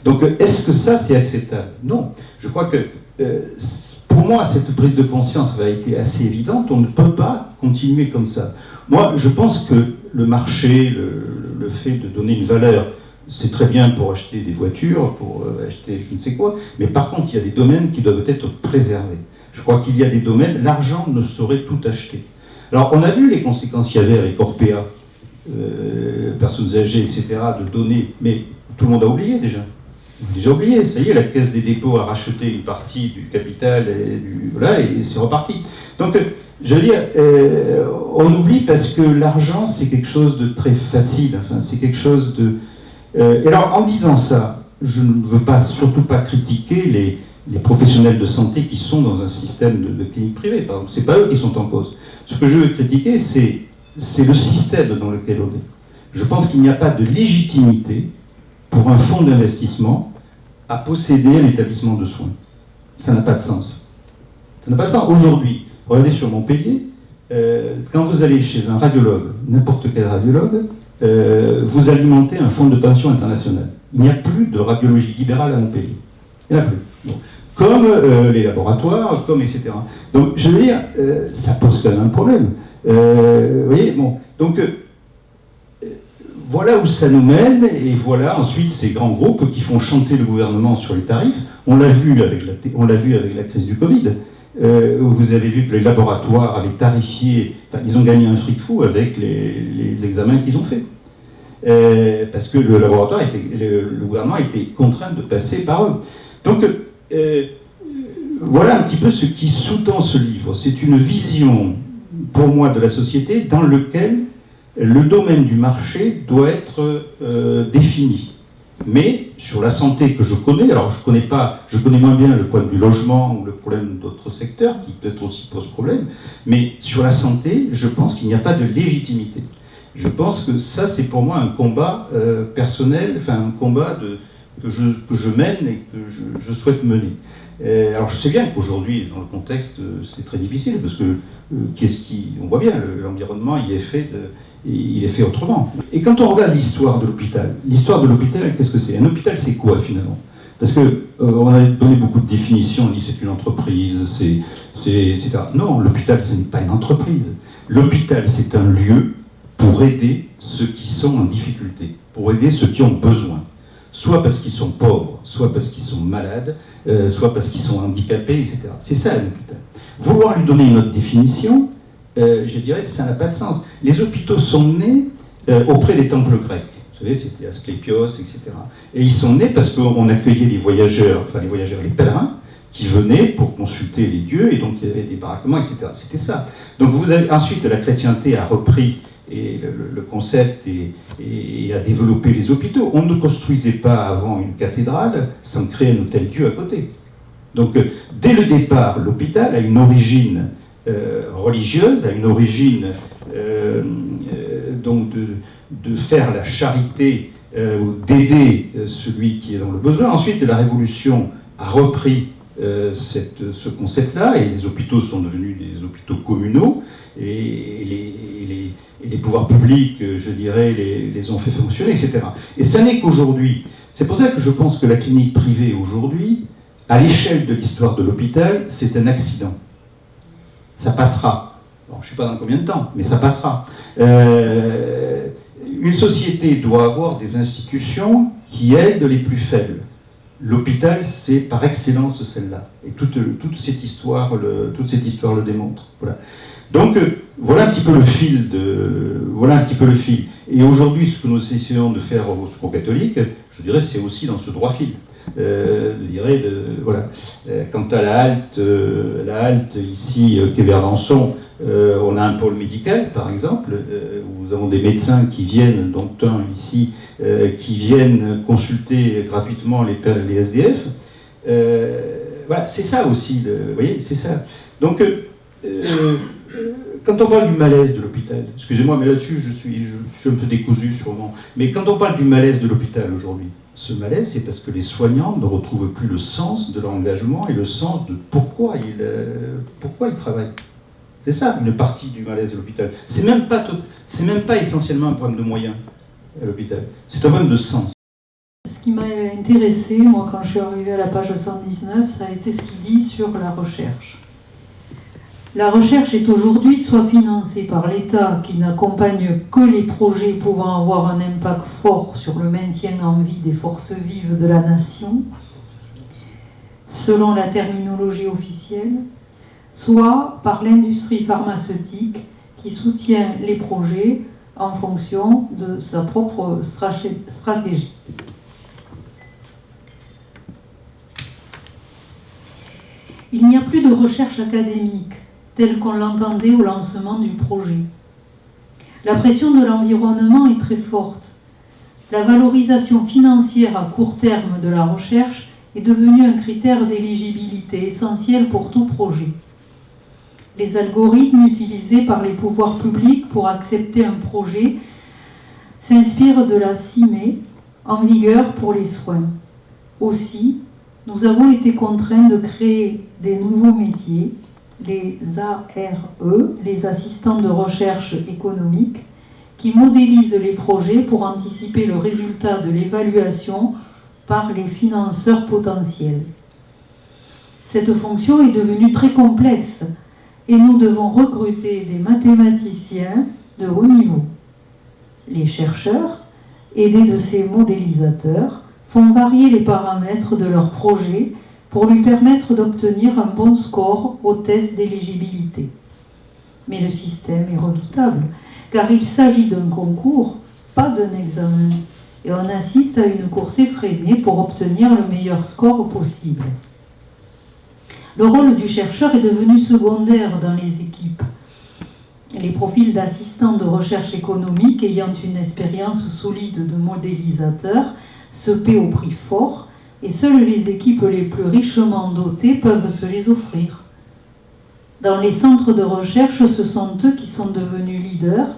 Donc, est-ce que ça, c'est acceptable? Non. Je crois que, pour moi, cette prise de conscience a été assez évidente. On ne peut pas continuer comme ça. Moi, je pense que le marché, le fait de donner une valeur, c'est très bien pour acheter des voitures, pour acheter je ne sais quoi, mais par contre, il y a des domaines qui doivent être préservés. Je crois qu'il y a des domaines, l'argent ne saurait tout acheter. Alors, on a vu les conséquences qu'il y avait avec Orpea, personnes âgées, etc., de donner, mais tout le monde a oublié déjà. Déjà oublié, ça y est, la Caisse des dépôts a racheté une partie du capital, et c'est reparti. Donc, je veux dire, on oublie parce que l'argent, c'est quelque chose de très facile, enfin, c'est quelque chose de... et alors, en disant ça, je ne veux surtout pas critiquer les professionnels de santé qui sont dans un système de clinique privée, par exemple. C'est pas eux qui sont en cause. Ce que je veux critiquer, c'est le système dans lequel on est. Je pense qu'il n'y a pas de légitimité pour un fonds d'investissement à posséder un établissement de soins. Ça n'a pas de sens. Ça n'a pas de sens. Aujourd'hui, regardez sur Montpellier, quand vous allez chez un radiologue, n'importe quel radiologue, vous alimentez un fonds de pension international. Il n'y a plus de radiologie libérale à Montpellier. Il n'y en a plus. Bon. Comme les laboratoires, comme etc. Donc, je veux dire, ça pose quand même un problème. Vous voyez, bon. Donc, voilà où ça nous mène, et voilà ensuite ces grands groupes qui font chanter le gouvernement sur les tarifs. On l'a vu avec la crise du Covid, où vous avez vu que les laboratoires avaient tarifié, enfin, ils ont gagné un fric fou avec les examens qu'ils ont faits. Parce que le gouvernement était contraint de passer par eux. Donc, voilà un petit peu ce qui sous-tend ce livre. C'est une vision, pour moi, de la société dans laquelle le domaine du marché doit être défini. Mais sur la santé que je connais, alors je connais moins bien le problème du logement ou le problème d'autres secteurs qui peut-être aussi posent problème, mais sur la santé, je pense qu'il n'y a pas de légitimité. Je pense que ça, c'est pour moi un combat personnel, enfin un combat que je mène et que je souhaite mener. Alors je sais bien qu'aujourd'hui, dans le contexte, c'est très difficile, parce que on voit bien, l'environnement, il est fait autrement. Et quand on regarde l'histoire de l'hôpital, qu'est-ce que c'est? Un hôpital, c'est quoi finalement? Parce qu'on a donné beaucoup de définitions, on dit c'est une entreprise, etc. Non, l'hôpital, ce n'est pas une entreprise. L'hôpital, c'est un lieu pour aider ceux qui sont en difficulté, pour aider ceux qui ont besoin. Soit parce qu'ils sont pauvres, soit parce qu'ils sont malades, soit parce qu'ils sont handicapés, etc. C'est ça l'hôpital. Vouloir lui donner une autre définition, je dirais que ça n'a pas de sens. Les hôpitaux sont nés auprès des temples grecs. Vous savez, c'était Asclépios, etc. Et ils sont nés parce qu'on accueillait les voyageurs, les pèlerins, qui venaient pour consulter les dieux, et donc il y avait des baraquements, etc. C'était ça. Donc ensuite, la chrétienté a repris et le concept et a développé les hôpitaux. On ne construisait pas avant une cathédrale sans créer un hôtel-Dieu à côté. Donc, dès le départ, l'hôpital a une origine religieuse, a une origine donc de faire la charité, d'aider celui qui est dans le besoin. Ensuite, la Révolution a repris ce concept-là, et les hôpitaux sont devenus des hôpitaux communaux, et les pouvoirs publics, je dirais, les ont fait fonctionner, etc. Et ça n'est qu'aujourd'hui. C'est pour ça que je pense que la clinique privée aujourd'hui, à l'échelle de l'histoire de l'hôpital, c'est un accident. Ça passera. Alors, je ne sais pas dans combien de temps, mais ça passera. Une société doit avoir des institutions qui aident les plus faibles. L'hôpital, c'est par excellence celle-là. Et toute cette histoire le démontre. Voilà. Donc, voilà un petit peu le fil. Et aujourd'hui, ce que nous essayons de faire au Secours catholique, je dirais, c'est aussi dans ce droit fil. Voilà. Quant à la halte ici, quai Verdanson, on a un pôle médical, par exemple, où nous avons des médecins qui viennent, dont un ici, qui viennent consulter gratuitement les SDF. Voilà, c'est ça aussi, vous voyez, c'est ça. Donc, quand on parle du malaise de l'hôpital, excusez-moi, mais là-dessus, je suis un peu décousu sûrement, mais quand on parle du malaise de l'hôpital aujourd'hui, ce malaise, c'est parce que les soignants ne retrouvent plus le sens de leur engagement et le sens de pourquoi ils travaillent. C'est ça, une partie du malaise de l'hôpital. C'est même pas essentiellement un problème de moyens à l'hôpital. C'est un problème de sens. Ce qui m'a intéressé, moi, quand je suis arrivée à la page 119, ça a été ce qu'il dit sur la recherche. La recherche est aujourd'hui soit financée par l'État qui n'accompagne que les projets pouvant avoir un impact fort sur le maintien en vie des forces vives de la nation, selon la terminologie officielle, soit par l'industrie pharmaceutique qui soutient les projets en fonction de sa propre stratégie. Il n'y a plus de recherche académique telle qu'on l'entendait au lancement du projet. La pression de l'environnement est très forte. La valorisation financière à court terme de la recherche est devenue un critère d'éligibilité essentiel pour tout projet. Les algorithmes utilisés par les pouvoirs publics pour accepter un projet s'inspirent de la CIME en vigueur pour les soins. Aussi, nous avons été contraints de créer des nouveaux métiers, les ARE, les assistants de recherche économique, qui modélisent les projets pour anticiper le résultat de l'évaluation par les financeurs potentiels. Cette fonction est devenue très complexe et nous devons recruter des mathématiciens de haut niveau. Les chercheurs, aidés de ces modélisateurs, font varier les paramètres de leur projet pour lui permettre d'obtenir un bon score au test d'éligibilité. Mais le système est redoutable, car il s'agit d'un concours, pas d'un examen, et on assiste à une course effrénée pour obtenir le meilleur score possible. Le rôle du chercheur est devenu secondaire dans les équipes. Les profils d'assistants de recherche économique ayant une expérience solide de modélisateur se paient au prix fort, et seules les équipes les plus richement dotées peuvent se les offrir. Dans les centres de recherche, ce sont eux qui sont devenus leaders,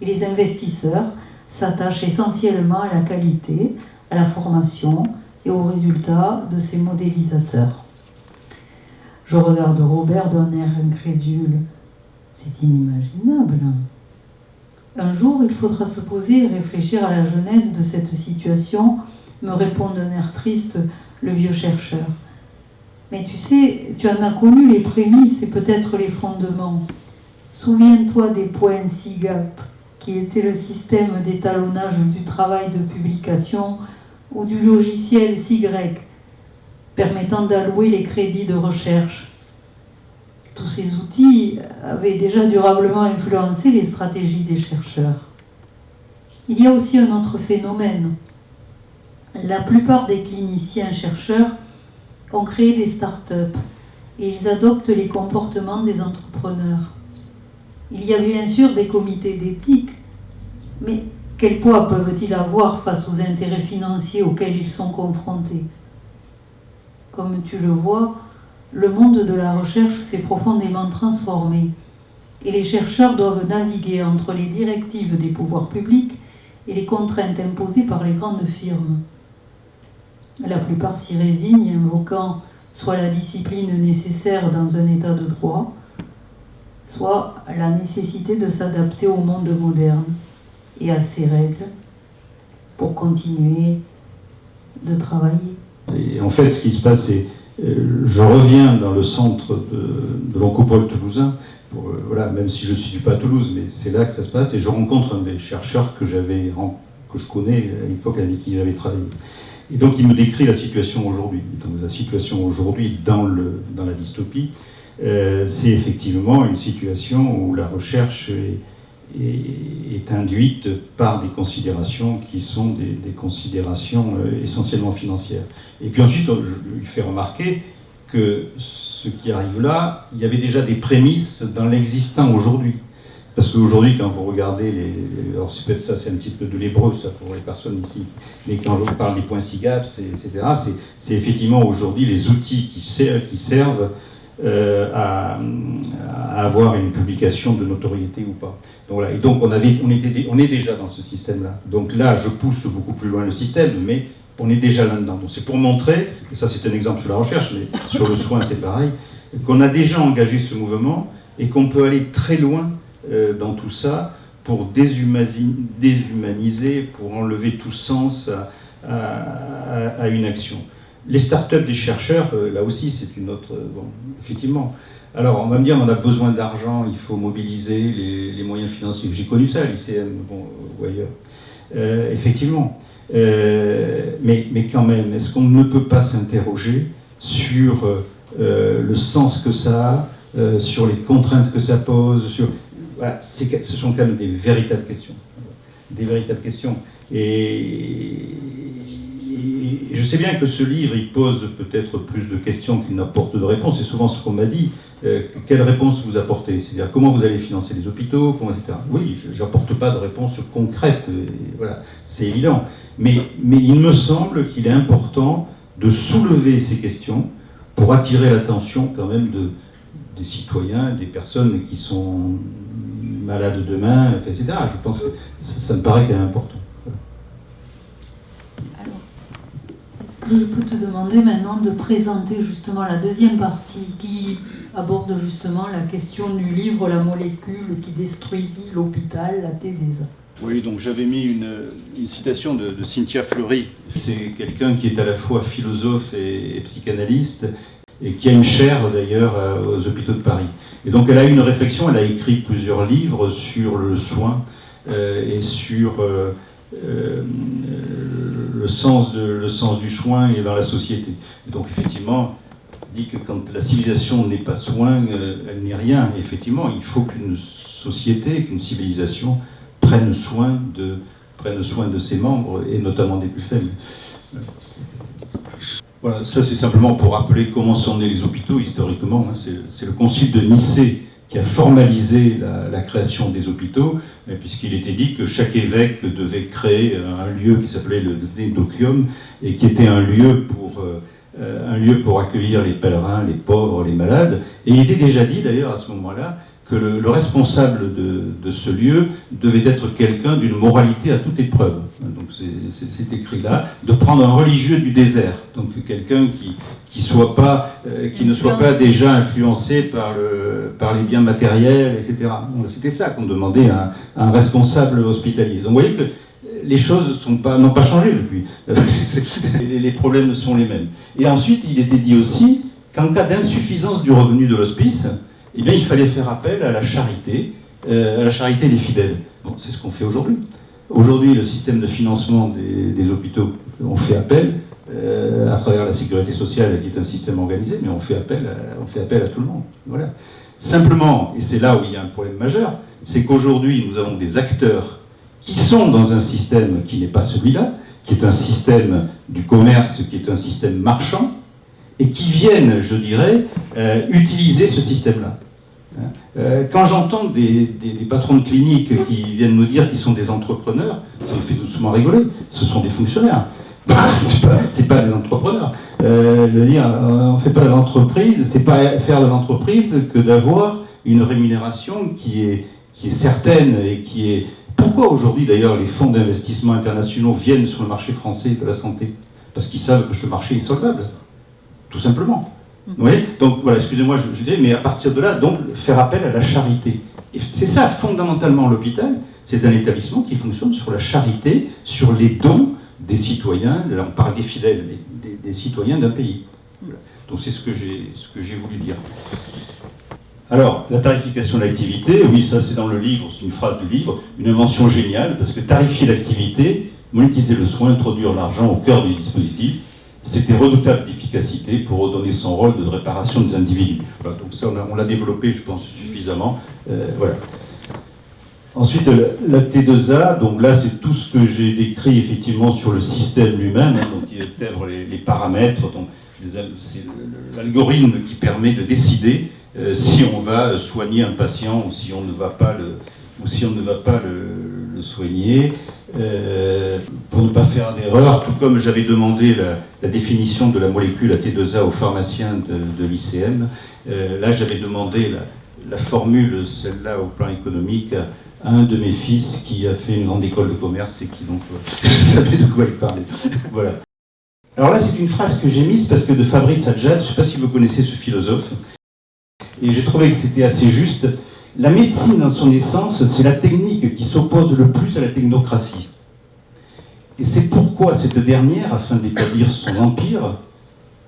et les investisseurs s'attachent essentiellement à la qualité, à la formation et aux résultats de ces modélisateurs. Je regarde Robert d'un air incrédule. C'est inimaginable. Un jour, il faudra se poser et réfléchir à la genèse de cette situation, me répond d'un air triste le vieux chercheur. Mais tu sais, tu en as connu les prémices et peut-être les fondements. Souviens-toi des points SIGAP, qui était le système d'étalonnage du travail de publication, ou du logiciel SIGREC, permettant d'allouer les crédits de recherche. Tous ces outils avaient déjà durablement influencé les stratégies des chercheurs. Il y a aussi un autre phénomène. La plupart des cliniciens-chercheurs ont créé des start-up et ils adoptent les comportements des entrepreneurs. Il y a bien sûr des comités d'éthique Mais quel poids peuvent-ils avoir face aux intérêts financiers auxquels ils sont confrontés? Comme tu le vois, le monde de la recherche s'est profondément transformé et les chercheurs doivent naviguer entre les directives des pouvoirs publics et les contraintes imposées par les grandes firmes. La plupart s'y résignent, invoquant soit la discipline nécessaire dans un état de droit, soit la nécessité de s'adapter au monde moderne et à ses règles pour continuer de travailler. Et en fait, ce qui se passe, c'est je reviens dans le centre de l'Oncopole toulousain, voilà, même si je ne suis pas à Toulouse, mais c'est là que ça se passe, et je rencontre un des chercheurs que je connais à l'époque, avec qui j'avais travaillé. Et donc il me décrit la situation aujourd'hui. Donc la situation aujourd'hui dans la dystopie, c'est effectivement une situation où la recherche est induite par des considérations qui sont des considérations essentiellement financières. Et puis ensuite, je lui fais remarquer que ce qui arrive là, il y avait déjà des prémices dans l'existant aujourd'hui. Parce qu'aujourd'hui, quand vous regardez alors c'est peut-être ça, c'est un petit peu de l'hébreu, ça, pour les personnes ici, mais quand je parle des points SIGAPS, etc., c'est effectivement aujourd'hui les outils qui servent à avoir une publication de notoriété ou pas. Donc, voilà. Et donc on est déjà dans ce système-là. Donc là, je pousse beaucoup plus loin le système, mais on est déjà là-dedans. Donc c'est pour montrer, et ça c'est un exemple sur la recherche, mais sur le soin c'est pareil, qu'on a déjà engagé ce mouvement et qu'on peut aller très loin dans tout ça pour déshumaniser, pour enlever tout sens à une action. Les startups des chercheurs, là aussi, c'est une autre... Bon, effectivement. Alors, on va me dire, on a besoin d'argent, il faut mobiliser les moyens financiers. J'ai connu ça à l'ICM, bon, ou ailleurs. Effectivement. Mais quand même, est-ce qu'on ne peut pas s'interroger sur le sens que ça a, sur les contraintes que ça pose, voilà, ce sont quand même des véritables questions. Des véritables questions. Et je sais bien que ce livre, il pose peut-être plus de questions qu'il n'apporte de réponses. C'est souvent ce qu'on m'a dit. Quelle réponse vous apportez? C'est-à-dire, comment vous allez financer les hôpitaux, etc. Oui, je n'apporte pas de réponse concrète. Voilà, c'est évident. Mais il me semble qu'il est important de soulever ces questions pour attirer l'attention quand même des citoyens, des personnes qui sont malades demain, etc. Je pense que ça me paraît quand même important. Alors, est-ce que je peux te demander maintenant de présenter justement la deuxième partie qui aborde justement la question du livre « La molécule qui détruisit l'hôpital, la Télésa ». Oui, donc j'avais mis une citation de Cynthia Fleury. C'est quelqu'un qui est à la fois philosophe et psychanalyste, et qui a une chaire d'ailleurs aux hôpitaux de Paris. Et donc elle a eu une réflexion, elle a écrit plusieurs livres sur le soin et sur le sens du soin et dans la société. Et donc effectivement, dit que quand la civilisation n'est pas soin, elle n'est rien. Et effectivement, il faut qu'une société, qu'une civilisation prenne soin de ses membres, et notamment des plus faibles. Voilà, ça c'est simplement pour rappeler comment sont nés les hôpitaux historiquement. C'est le concile de Nicée qui a formalisé la création des hôpitaux, puisqu'il était dit que chaque évêque devait créer un lieu qui s'appelait le Snédokium, et qui était un lieu pour accueillir les pèlerins, les pauvres, les malades. Et il était déjà dit d'ailleurs à ce moment-là que le responsable de ce lieu devait être quelqu'un d'une moralité à toute épreuve. Donc c'est écrit là, de prendre un religieux du désert, donc quelqu'un qui ne soit pas déjà influencé par les biens matériels, etc. C'était ça qu'on demandait à un responsable hospitalier. Donc vous voyez que les choses n'ont pas changé depuis. Les problèmes sont les mêmes. Et ensuite, il était dit aussi qu'en cas d'insuffisance du revenu de l'hospice, eh bien, il fallait faire appel à la charité des fidèles. Bon, c'est ce qu'on fait aujourd'hui. Aujourd'hui, le système de financement des hôpitaux, on fait appel à travers la sécurité sociale, qui est un système organisé, mais on fait appel à tout le monde. Voilà. Simplement, et c'est là où il y a un problème majeur, c'est qu'aujourd'hui, nous avons des acteurs qui sont dans un système qui n'est pas celui-là, qui est un système du commerce, qui est un système marchand, et qui viennent, je dirais, utiliser ce système-là. Quand j'entends des patrons de cliniques qui viennent nous dire qu'ils sont des entrepreneurs, ça me fait doucement rigoler. Ce sont des fonctionnaires. C'est pas des entrepreneurs. Je veux dire, on ne fait pas de l'entreprise, c'est pas faire de l'entreprise que d'avoir une rémunération qui est certaine et qui est... Pourquoi aujourd'hui d'ailleurs les fonds d'investissement internationaux viennent sur le marché français de la santé? Parce qu'ils savent que ce marché est solvable, tout simplement. Vous voyez? Donc voilà, excusez-moi, je dis, mais à partir de là, donc faire appel à la charité. Et c'est ça, fondamentalement, l'hôpital, c'est un établissement qui fonctionne sur la charité, sur les dons des citoyens, là on parle des fidèles, mais des citoyens d'un pays. Voilà. Donc c'est ce que j'ai voulu dire. Alors, la tarification de l'activité, oui, ça c'est dans le livre, c'est une phrase du livre, une invention géniale, parce que tarifier l'activité, monétiser le soin, introduire l'argent au cœur du dispositif, c'était redoutable d'efficacité pour redonner son rôle de réparation des individus. Voilà, donc ça, on l'a développé, je pense, suffisamment. Voilà. Ensuite, la T2A, donc là, c'est tout ce que j'ai décrit effectivement sur le système lui-même, hein, donc il intègre les paramètres, donc c'est l'algorithme qui permet de décider si on va soigner un patient ou si on ne va pas le soigner. Pour ne pas faire d'erreur, tout comme j'avais demandé la définition de la molécule AT2A aux pharmaciens de l'ICM, là j'avais demandé la formule, celle-là au plan économique, à un de mes fils qui a fait une grande école de commerce et qui donc savait de quoi il parlait. Voilà. Alors là c'est une phrase que j'ai mise parce que de Fabrice Adjad, je ne sais pas si vous connaissez ce philosophe, et j'ai trouvé que c'était assez juste. La médecine, dans son essence, c'est la technique qui s'oppose le plus à la technocratie. Et c'est pourquoi cette dernière, afin d'établir son empire,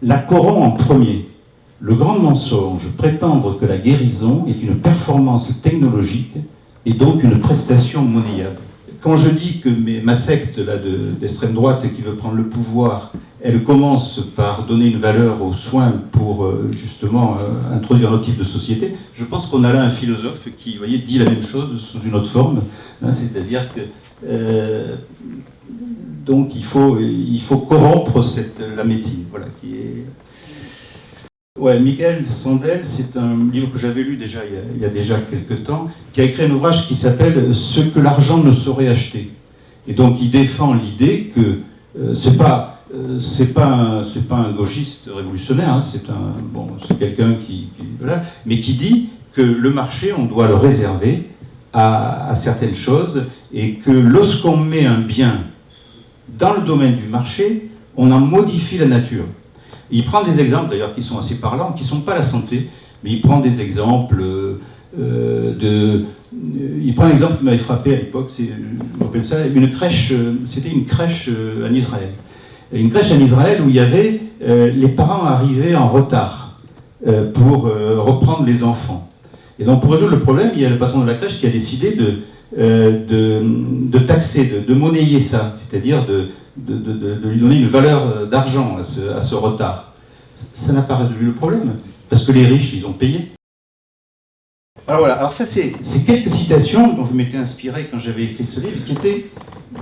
la corrompt en premier. Le grand mensonge, prétendre que la guérison est une performance technologique et donc une prestation monnayable. Quand je dis que ma secte là, d'extrême droite qui veut prendre le pouvoir, elle commence par donner une valeur aux soins pour justement introduire un autre type de société, je pense qu'on a là un philosophe qui, vous voyez, dit la même chose sous une autre forme, hein, c'est-à-dire que donc il faut corrompre la médecine, voilà, qui est... Ouais, Michael Sandel, c'est un livre que j'avais lu déjà il y a déjà quelques temps, qui a écrit un ouvrage qui s'appelle « Ce que l'argent ne saurait acheter ». Et donc il défend l'idée que c'est pas un gauchiste révolutionnaire, hein, c'est quelqu'un qui voilà, mais qui dit que le marché, on doit le réserver à certaines choses, et que lorsqu'on met un bien dans le domaine du marché, on en modifie la nature. Il prend des exemples d'ailleurs qui sont assez parlants, qui ne sont pas la santé, mais il prend des exemples il prend un exemple qui m'avait frappé à l'époque, on appelle ça une crèche, c'était une crèche en Israël. Une crèche en Israël où il y avait les parents arrivaient en retard pour reprendre les enfants. Et donc pour résoudre le problème, il y a le patron de la crèche qui a décidé de taxer, de monnayer ça, c'est-à-dire de lui donner une valeur d'argent à ce retard. Ça n'a pas résolu le problème, parce que les riches, ils ont payé. Alors voilà, alors ça c'est quelques citations dont je m'étais inspiré quand j'avais écrit ce livre, qui étaient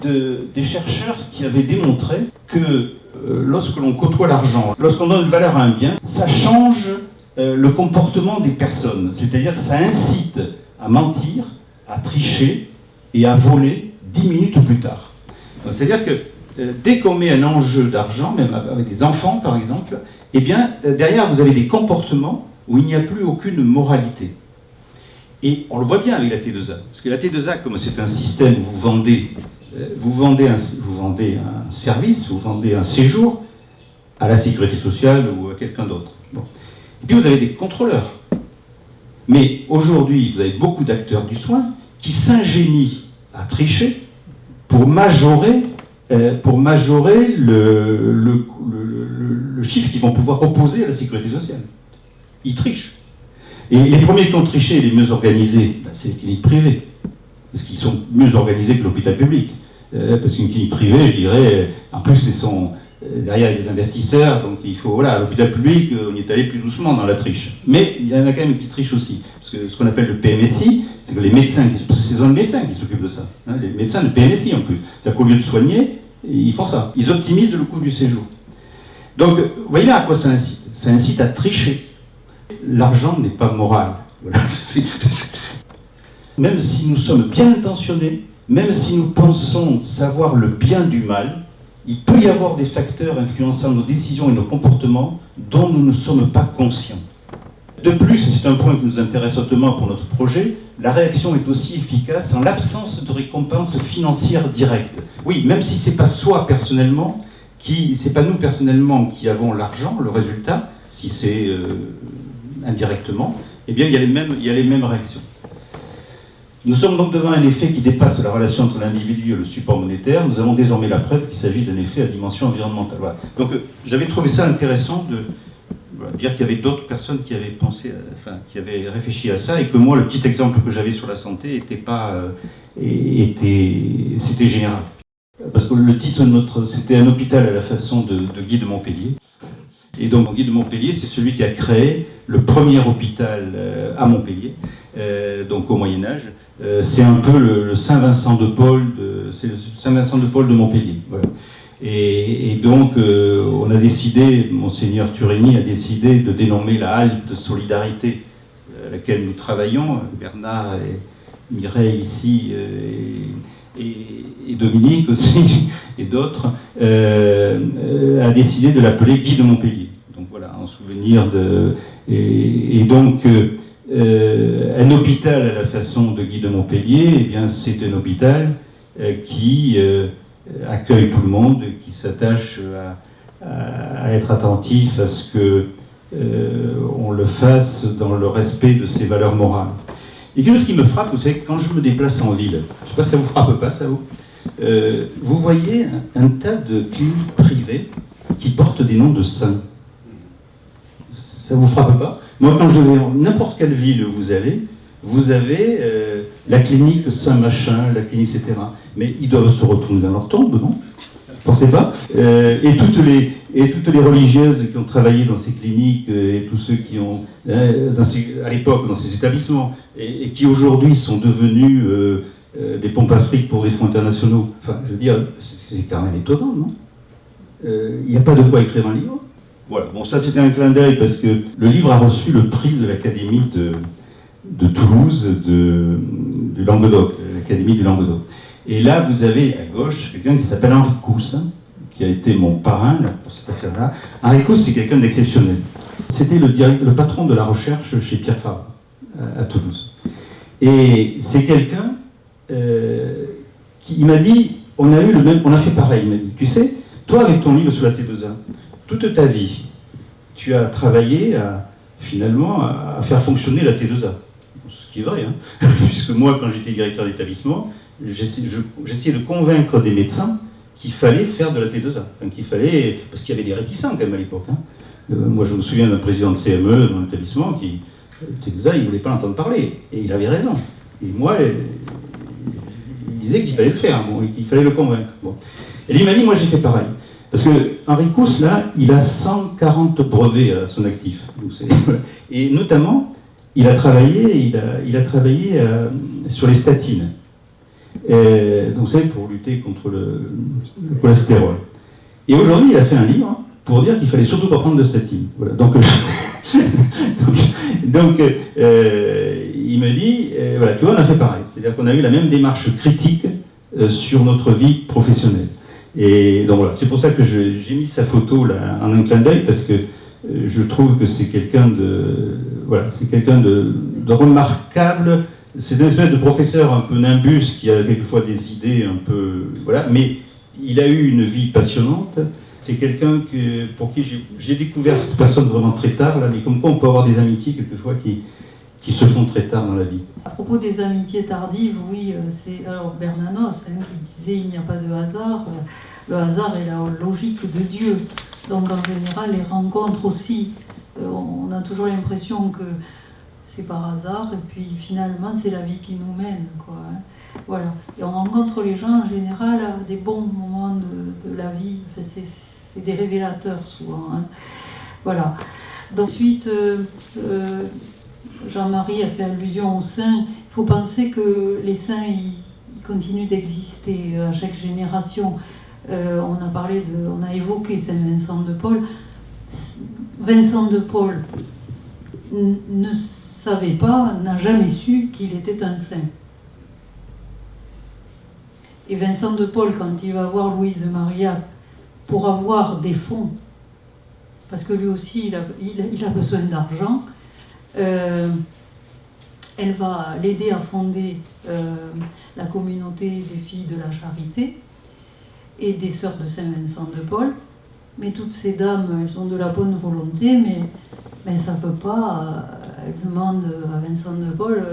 des chercheurs qui avaient démontré que lorsque l'on côtoie l'argent, lorsqu'on donne une valeur à un bien, ça change le comportement des personnes. C'est-à-dire que ça incite à mentir, à tricher et à voler 10 minutes plus tard. C'est-à-dire que dès qu'on met un enjeu d'argent, même avec des enfants par exemple, eh bien, derrière vous avez des comportements où il n'y a plus aucune moralité. Et on le voit bien avec la T2A. Parce que la T2A, comme c'est un système où vous vendez un service, vous vendez un séjour à la sécurité sociale ou à quelqu'un d'autre. Bon. Et puis vous avez des contrôleurs. Mais aujourd'hui, vous avez beaucoup d'acteurs du soin qui s'ingénient à tricher pour majorer le chiffre qu'ils vont pouvoir opposer à la sécurité sociale. Ils trichent. Et les premiers qui ont triché, les mieux organisés, c'est les cliniques privées. Parce qu'ils sont mieux organisés que l'hôpital public. Parce qu'une clinique privée, je dirais, en plus, derrière il y a des investisseurs, donc il faut, voilà, à l'hôpital public, on y est allé plus doucement dans la triche. Mais il y en a quand même qui trichent aussi. Parce que ce qu'on appelle le PMSI, c'est que les médecins, ce sont les médecins qui s'occupent de ça. Hein, les médecins de PMSI en plus. C'est-à-dire qu'au lieu de soigner, ils font ça. Ils optimisent le coût du séjour. Donc, vous voyez là à quoi ça incite. Ça incite à tricher. L'argent n'est pas moral. Voilà. Même si nous sommes bien intentionnés, même si nous pensons savoir le bien du mal, il peut y avoir des facteurs influençant nos décisions et nos comportements dont nous ne sommes pas conscients. De plus, et c'est un point qui nous intéresse hautement pour notre projet, la réaction est aussi efficace en l'absence de récompense financière directe. Oui, même si c'est pas soi personnellement, c'est pas nous personnellement qui avons l'argent, le résultat, si c'est indirectement, eh bien il y a les mêmes réactions. Nous sommes donc devant un effet qui dépasse la relation entre l'individu et le support monétaire. Nous avons désormais la preuve qu'il s'agit d'un effet à dimension environnementale. Voilà. Donc j'avais trouvé ça intéressant de dire qu'il y avait d'autres personnes qui avaient qui avaient réfléchi à ça, et que moi, le petit exemple que j'avais sur la santé c'était général. Parce que le titre de c'était un hôpital à la façon de Guy de Montpellier. Et donc Guy de Montpellier, c'est celui qui a créé le premier hôpital à Montpellier, donc au Moyen-Âge. C'est un peu le Saint-Vincent de Paul de Montpellier. Voilà. Et donc, on a décidé, Monseigneur Turini a décidé de dénommer la halte Solidarité à laquelle nous travaillons, Bernard et Mireille ici, et Dominique aussi, et d'autres, a décidé de l'appeler Guy de Montpellier. Donc voilà, en souvenir de... Et donc, un hôpital à la façon de Guy de Montpellier, eh bien, c'est un hôpital qui accueille tout le monde, qui s'attache à être attentif à ce que on le fasse dans le respect de ses valeurs morales. Et quelque chose qui me frappe, vous savez, quand je me déplace en ville, je ne sais pas si ça vous frappe pas, ça vous voyez un tas de cliniques privées qui portent des noms de saints. Ça vous frappe pas? Moi, quand je vais dans n'importe quelle ville où vous allez, vous avez la clinique Saint-Machin, la clinique, etc. Mais ils doivent se retourner dans leur tombe, non? Vous pensez pas? Et toutes les religieuses qui ont travaillé dans ces cliniques, et tous ceux qui ont, à l'époque, dans ces établissements, et qui aujourd'hui sont devenus des pompes à fric pour des fonds internationaux. Enfin, je veux dire, c'est quand même étonnant, non? Il n'y a pas de quoi écrire un livre. Voilà, bon, ça c'était un clin d'œil parce que le livre a reçu le prix de l'Académie de Toulouse, du Languedoc, l'Académie du Languedoc. Et là, vous avez à gauche quelqu'un qui s'appelle Henri Cousse, qui a été mon parrain là, pour cette affaire-là. Henri Cousse, c'est quelqu'un d'exceptionnel. C'était le patron de la recherche chez Pierre Fabre, à Toulouse. Et c'est quelqu'un qui m'a dit, on a fait pareil, il m'a dit, tu sais, toi avec ton livre sur la T2A, toute ta vie, tu as travaillé finalement à faire fonctionner la T2A. Ce qui est vrai, hein. Puisque moi, quand j'étais directeur d'établissement, j'essayais de convaincre des médecins qu'il fallait faire de la T2A. Enfin, parce qu'il y avait des réticents quand même à l'époque. Hein. Moi, je me souviens d'un président de CME dans l'établissement qui, T2A, il ne voulait pas entendre parler. Et il avait raison. Et moi, il disait qu'il fallait le faire, qu'il fallait le convaincre. Bon. Et lui m'a dit, moi j'ai fait pareil. Parce que Henri Cousse, là, il a 140 brevets à son actif. Et notamment, il a travaillé sur les statines. Donc, vous savez, pour lutter contre le cholestérol. Et aujourd'hui, il a fait un livre pour dire qu'il fallait surtout pas prendre de statine. Voilà. Donc, il me dit, voilà, tu vois, on a fait pareil. C'est-à-dire qu'on a eu la même démarche critique sur notre vie professionnelle. Et donc voilà, c'est pour ça que j'ai mis sa photo là en un clin d'œil, parce que je trouve que c'est quelqu'un de remarquable. C'est une espèce de professeur un peu nimbus qui a quelquefois des idées un peu, voilà, mais il a eu une vie passionnante. C'est quelqu'un pour qui j'ai découvert cette personne vraiment très tard là, mais comme quoi on peut avoir des amitiés quelquefois qui se font très tard dans la vie. À propos des amitiés tardives, oui, c'est alors Bernanos qui disait il n'y a pas de hasard. Le hasard est la logique de Dieu. Donc en général, les rencontres aussi, on a toujours l'impression que c'est par hasard, et puis finalement c'est la vie qui nous mène, quoi. Hein. Voilà. Et on rencontre les gens en général à des bons moments de la vie. Enfin, c'est des révélateurs souvent. Hein. Voilà. Ensuite, Jean-Marie a fait allusion aux saints. Il faut penser que les saints, ils continuent d'exister à chaque génération. On a évoqué Saint Vincent de Paul. Vincent de Paul ne savait pas, n'a jamais su qu'il était un saint. Et Vincent de Paul, quand il va voir Louise de Marillac pour avoir des fonds, parce que lui aussi il a besoin d'argent, elle va l'aider à fonder la communauté des filles de la charité et des sœurs de Saint-Vincent de Paul. Mais toutes ces dames, elles ont de la bonne volonté, mais ça ne peut pas. Elles demandent à Vincent de Paul,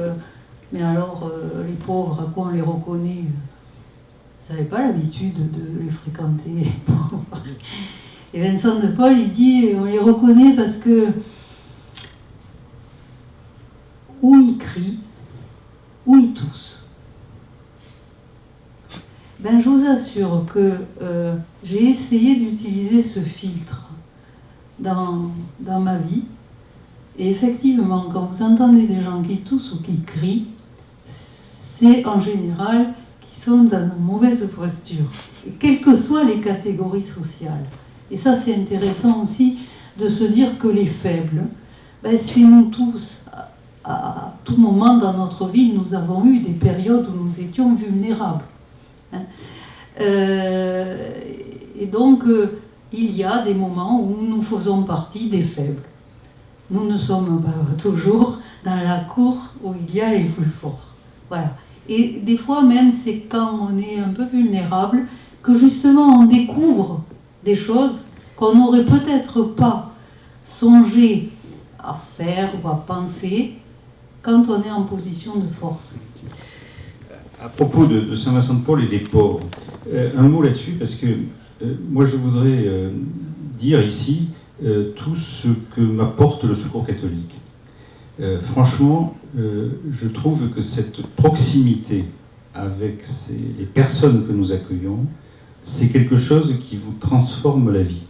mais alors les pauvres, à quoi on les reconnaît? Ils n'avaient pas l'habitude de les fréquenter, les pauvres. Et Vincent de Paul, il dit, on les reconnaît parce que où ils crient, où ils toussent. Ben, je vous assure que j'ai essayé d'utiliser ce filtre dans ma vie. Et effectivement, quand vous entendez des gens qui toussent ou qui crient, c'est en général qu'ils sont dans une mauvaise posture, et quelles que soient les catégories sociales. Et ça, c'est intéressant aussi de se dire que les faibles, ben, c'est nous tous. À tout moment dans notre vie, nous avons eu des périodes où nous étions vulnérables. Et donc, il y a des moments où nous faisons partie des faibles. Nous ne sommes pas toujours dans la cour où il y a les plus forts. Voilà. Et des fois même, c'est quand on est un peu vulnérable que justement on découvre des choses qu'on n'aurait peut-être pas songé à faire ou à penser quand on est en position de force. À propos de Saint-Vincent de Paul et des pauvres, un mot là-dessus, parce que moi je voudrais dire ici tout ce que m'apporte le Secours catholique. Franchement, je trouve que cette proximité avec les personnes que nous accueillons, c'est quelque chose qui vous transforme la vie.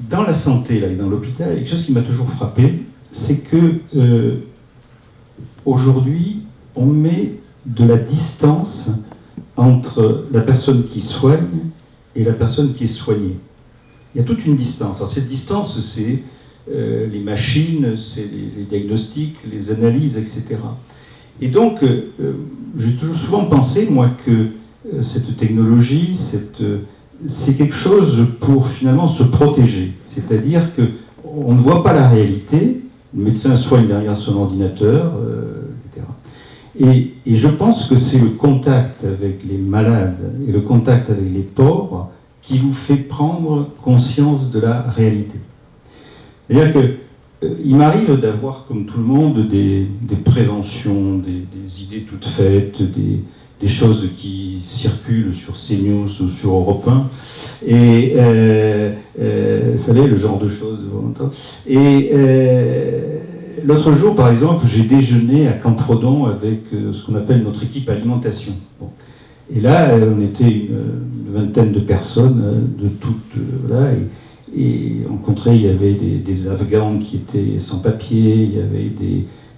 Dans la santé là, et dans l'hôpital, quelque chose qui m'a toujours frappé, c'est que aujourd'hui, on met de la distance entre la personne qui soigne et la personne qui est soignée. Il y a toute une distance. Alors cette distance, c'est les machines, c'est les diagnostics, les analyses, etc. Et donc, j'ai toujours souvent pensé, moi, que cette technologie, c'est quelque chose pour finalement se protéger. C'est-à-dire qu'on ne voit pas la réalité, le médecin soigne derrière son ordinateur, etc. Et je pense que c'est le contact avec les malades et le contact avec les pauvres qui vous fait prendre conscience de la réalité. C'est-à-dire qu'il m'arrive d'avoir, comme tout le monde, des préventions, des idées toutes faites, des choses qui circulent sur CNews ou sur Europe 1, et vous savez, le genre de choses. Et l'autre jour, par exemple, j'ai déjeuné à Campredon avec ce qu'on appelle notre équipe alimentation. Bon. Et là, on était une vingtaine de personnes de toutes, voilà, et rencontré, il y avait des Afghans qui étaient sans papier, il y avait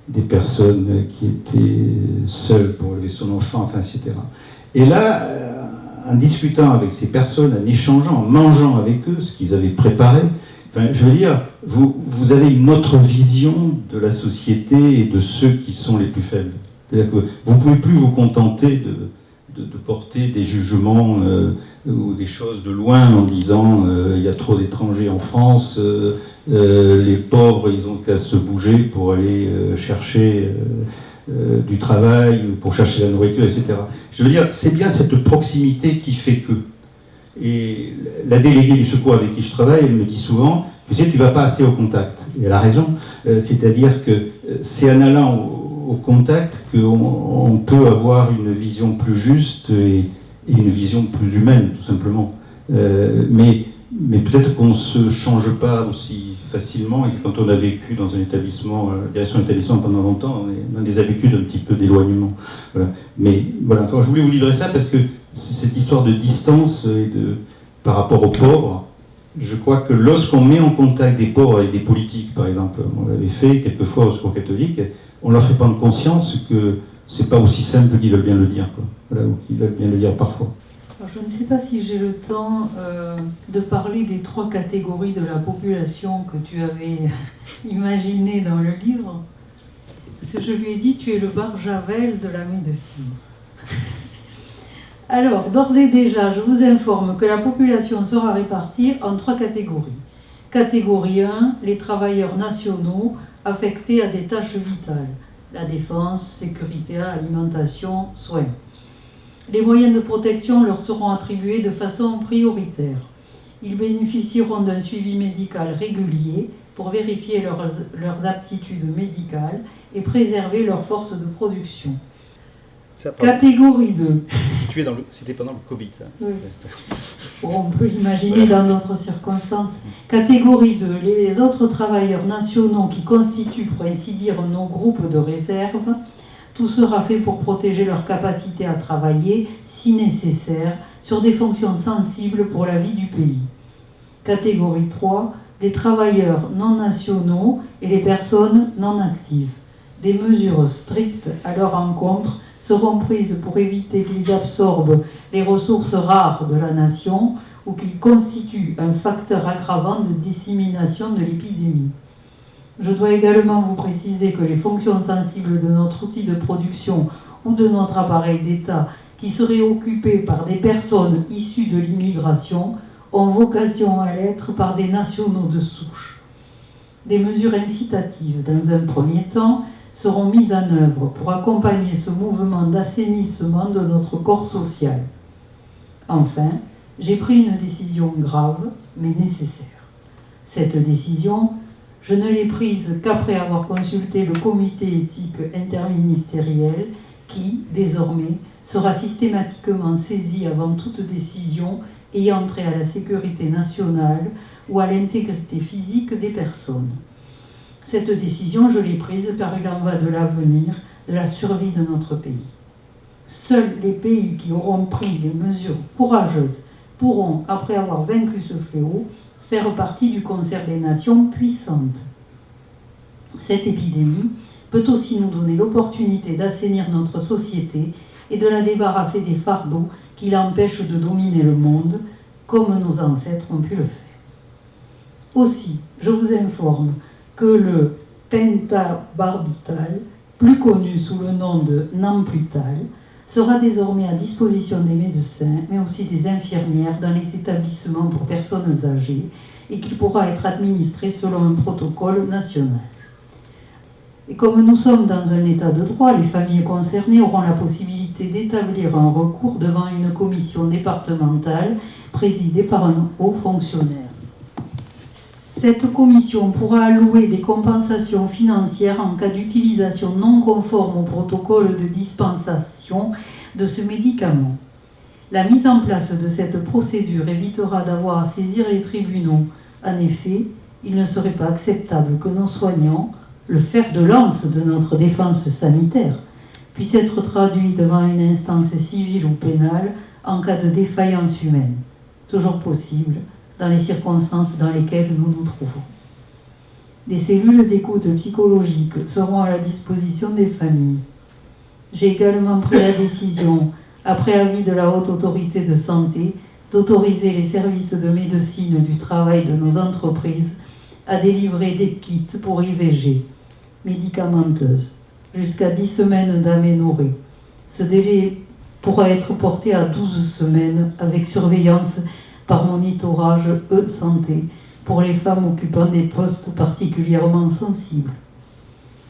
des personnes qui étaient seules pour élever son enfant, enfin, etc. Et là, en discutant avec ces personnes, en échangeant, en mangeant avec eux, ce qu'ils avaient préparé, enfin, je veux dire, vous avez une autre vision de la société et de ceux qui sont les plus faibles. C'est-à-dire que vous ne pouvez plus vous contenter de porter des jugements ou des choses de loin en disant il y a trop d'étrangers en France, les pauvres ils ont qu'à se bouger pour aller chercher du travail, pour chercher la nourriture, etc. Je veux dire, c'est bien cette proximité qui fait que. Et la déléguée du secours avec qui je travaille, elle me dit souvent, tu sais, tu ne vas pas assez au contact. Et elle a raison, c'est-à-dire que c'est en allant au contact qu'on peut avoir une vision plus juste et une vision plus humaine, tout simplement. Mais peut-être qu'on ne se change pas aussi facilement, et quand on a vécu dans un établissement, direction d'établissement pendant longtemps, on a des habitudes un petit peu d'éloignement. Voilà. Mais voilà, enfin, je voulais vous livrer ça parce que cette histoire de distance par rapport aux pauvres, je crois que lorsqu'on met en contact des pauvres avec des politiques, par exemple, on l'avait fait quelquefois au Secours catholique, on leur fait prendre conscience que c'est pas aussi simple qu'ils veulent bien le dire, quoi. Voilà, ou qu'ils veulent bien le dire parfois. Alors, je ne sais pas si j'ai le temps de parler des 3 catégories de la population que tu avais imaginées dans le livre. Parce que je lui ai dit, tu es le Barjavel de la médecine. Alors, d'ores et déjà, je vous informe que la population sera répartie en 3 catégories. Catégorie 1, les travailleurs nationaux affectés à des tâches vitales. La défense, sécurité, alimentation, soins. Les moyens de protection leur seront attribués de façon prioritaire. Ils bénéficieront d'un suivi médical régulier pour vérifier leurs aptitudes médicales et préserver leur force de production. Catégorie 2. C'était pendant le Covid. Ça. Oui. Bon, on peut l'imaginer dans d'autres circonstances. Catégorie 2. Les autres travailleurs nationaux qui constituent, pour ainsi dire, nos groupes de réserve. Tout sera fait pour protéger leur capacité à travailler, si nécessaire, sur des fonctions sensibles pour la vie du pays. Catégorie 3. Les travailleurs non nationaux et les personnes non actives. Des mesures strictes à leur encontre seront prises pour éviter qu'ils absorbent les ressources rares de la nation ou qu'ils constituent un facteur aggravant de dissémination de l'épidémie. Je dois également vous préciser que les fonctions sensibles de notre outil de production ou de notre appareil d'État qui seraient occupées par des personnes issues de l'immigration ont vocation à l'être par des nationaux de souche. Des mesures incitatives, dans un premier temps, seront mises en œuvre pour accompagner ce mouvement d'assainissement de notre corps social. Enfin, j'ai pris une décision grave, mais nécessaire. Cette décision, je ne l'ai prise qu'après avoir consulté le comité éthique interministériel qui, désormais, sera systématiquement saisi avant toute décision ayant trait à la sécurité nationale ou à l'intégrité physique des personnes. Cette décision, je l'ai prise car il en va de l'avenir, de la survie de notre pays. Seuls les pays qui auront pris les mesures courageuses pourront, après avoir vaincu ce fléau, faire partie du concert des nations puissantes. Cette épidémie peut aussi nous donner l'opportunité d'assainir notre société et de la débarrasser des fardeaux qui l'empêchent de dominer le monde, comme nos ancêtres ont pu le faire. Aussi, je vous informe que le pentobarbital, plus connu sous le nom de Namputal, sera désormais à disposition des médecins, mais aussi des infirmières dans les établissements pour personnes âgées, et qu'il pourra être administré selon un protocole national. Et comme nous sommes dans un état de droit, les familles concernées auront la possibilité d'établir un recours devant une commission départementale présidée par un haut fonctionnaire. Cette commission pourra allouer des compensations financières en cas d'utilisation non conforme au protocole de dispensation de ce médicament. La mise en place de cette procédure évitera d'avoir à saisir les tribunaux. En effet, il ne serait pas acceptable que nos soignants, le fer de lance de notre défense sanitaire, puissent être traduits devant une instance civile ou pénale en cas de défaillance humaine. Toujours possible dans les circonstances dans lesquelles nous nous trouvons. Des cellules d'écoute psychologique seront à la disposition des familles. J'ai également pris la décision, après avis de la Haute Autorité de Santé, d'autoriser les services de médecine du travail de nos entreprises à délivrer des kits pour IVG médicamenteuses, jusqu'à 10 semaines d'aménorrhée. Ce délai pourra être porté à 12 semaines avec surveillance par monitorage e-santé pour les femmes occupant des postes particulièrement sensibles.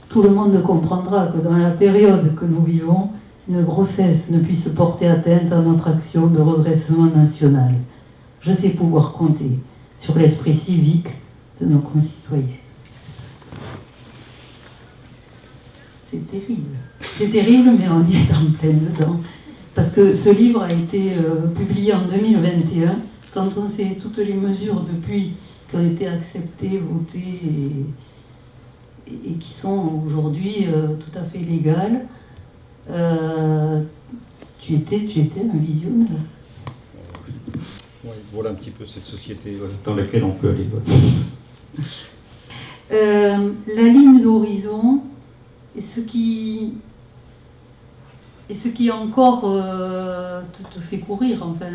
Tout le monde comprendra que dans la période que nous vivons, une grossesse ne puisse porter atteinte à notre action de redressement national. Je sais pouvoir compter sur l'esprit civique de nos concitoyens. C'est terrible. C'est terrible, mais on y est en plein dedans. Parce que ce livre a été publié en 2021, quand on sait toutes les mesures depuis qui ont été acceptées, votées et qui sont aujourd'hui tout à fait légales. Tu étais un visionnaire. Ouais, voilà un petit peu cette société dans laquelle on peut aller. La ligne d'horizon est ce ce qui encore te fait courir, enfin,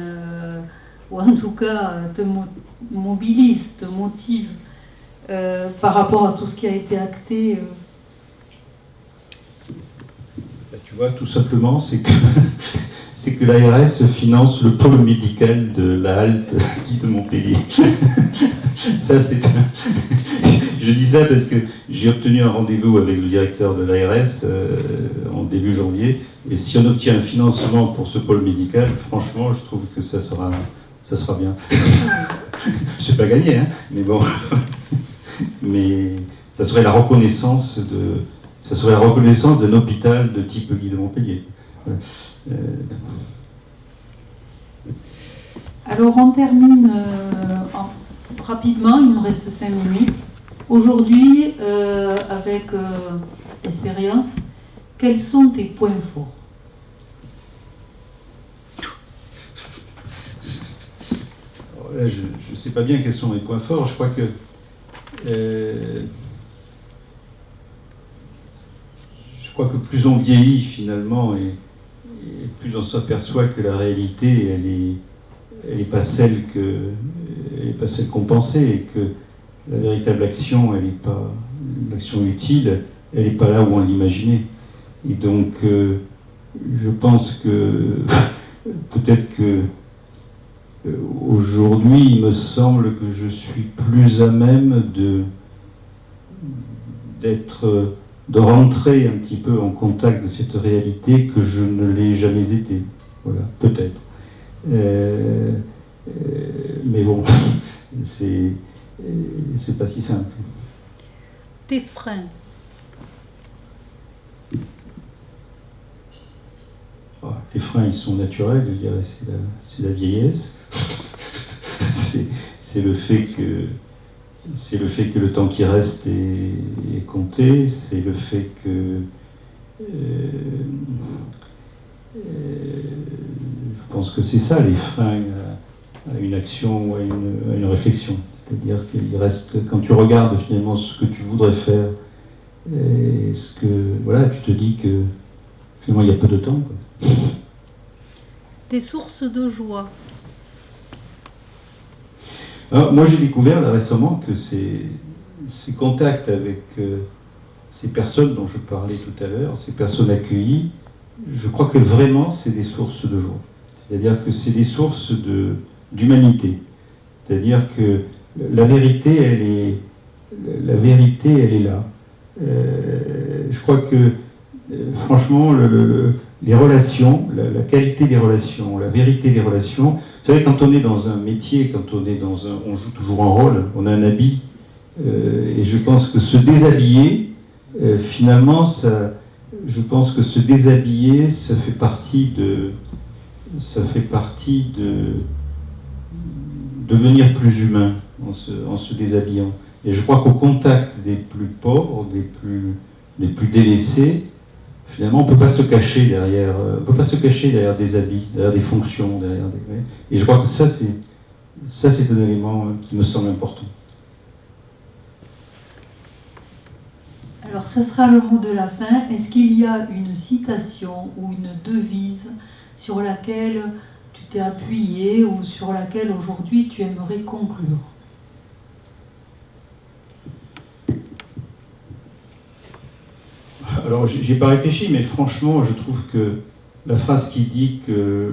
ou en tout cas te mobilise, te motive par rapport à tout ce qui a été acté. Tu vois, tout simplement, c'est que l'ARS finance le pôle médical de la halte de Montpellier. Ça, je dis ça parce que j'ai obtenu un rendez-vous avec le directeur de l'ARS en début janvier, et si on obtient un financement pour ce pôle médical, franchement, je trouve que ça sera bien. Je sais pas gagner, hein, mais bon. Mais ça serait la reconnaissance d'un hôpital de type Guy de Montpellier. Alors on termine rapidement, il nous reste 5 minutes. Aujourd'hui, avec l'expérience, quels sont tes points forts? Alors là, je ne sais pas bien quels sont mes points forts. Je crois que plus on vieillit finalement et plus on s'aperçoit que la réalité elle est pas celle qu'on pensait, et que la véritable action elle n'est pas une action utile, elle n'est pas là où on l'imaginait. Et donc je pense que peut-être que aujourd'hui il me semble que je suis plus à même de rentrer un petit peu en contact de cette réalité que je ne l'ai jamais été. Voilà, peut-être. Mais bon, c'est pas si simple. Tes freins? Les freins, ils sont naturels, je dirais, c'est la vieillesse. c'est le fait que le temps qui reste est compté, c'est le fait que je pense que c'est ça les freins à une action ou à une réflexion. C'est-à-dire qu'il reste, quand tu regardes finalement ce que tu voudrais faire, et voilà, tu te dis que finalement il y a peu de temps, quoi. Tes sources de joie? Alors, moi j'ai découvert là récemment que ces contacts avec ces personnes dont je parlais tout à l'heure, ces personnes accueillies, je crois que vraiment c'est des sources de joie. C'est-à-dire que c'est des sources d'humanité. C'est-à-dire que la vérité elle est là. Je crois que franchement les relations, la qualité des relations, la vérité des relations. Vous savez, quand on est dans un métier, on joue toujours un rôle, on a un habit, et je pense que se déshabiller, finalement, je pense que se déshabiller, ça fait partie de devenir plus humain en se déshabillant. Et je crois qu'au contact des plus pauvres, des plus délaissés, finalement, on ne peut pas se cacher derrière des habits, derrière des fonctions, et je crois que ça c'est un élément qui me semble important. Alors, ça sera le mot de la fin. Est-ce qu'il y a une citation ou une devise sur laquelle tu t'es appuyé ou sur laquelle aujourd'hui tu aimerais conclure? Alors, j'ai pas réfléchi, mais franchement, je trouve que la phrase qui dit que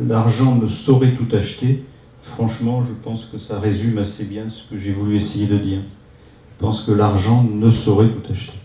l'argent ne saurait tout acheter, franchement, je pense que ça résume assez bien ce que j'ai voulu essayer de dire. Je pense que l'argent ne saurait tout acheter.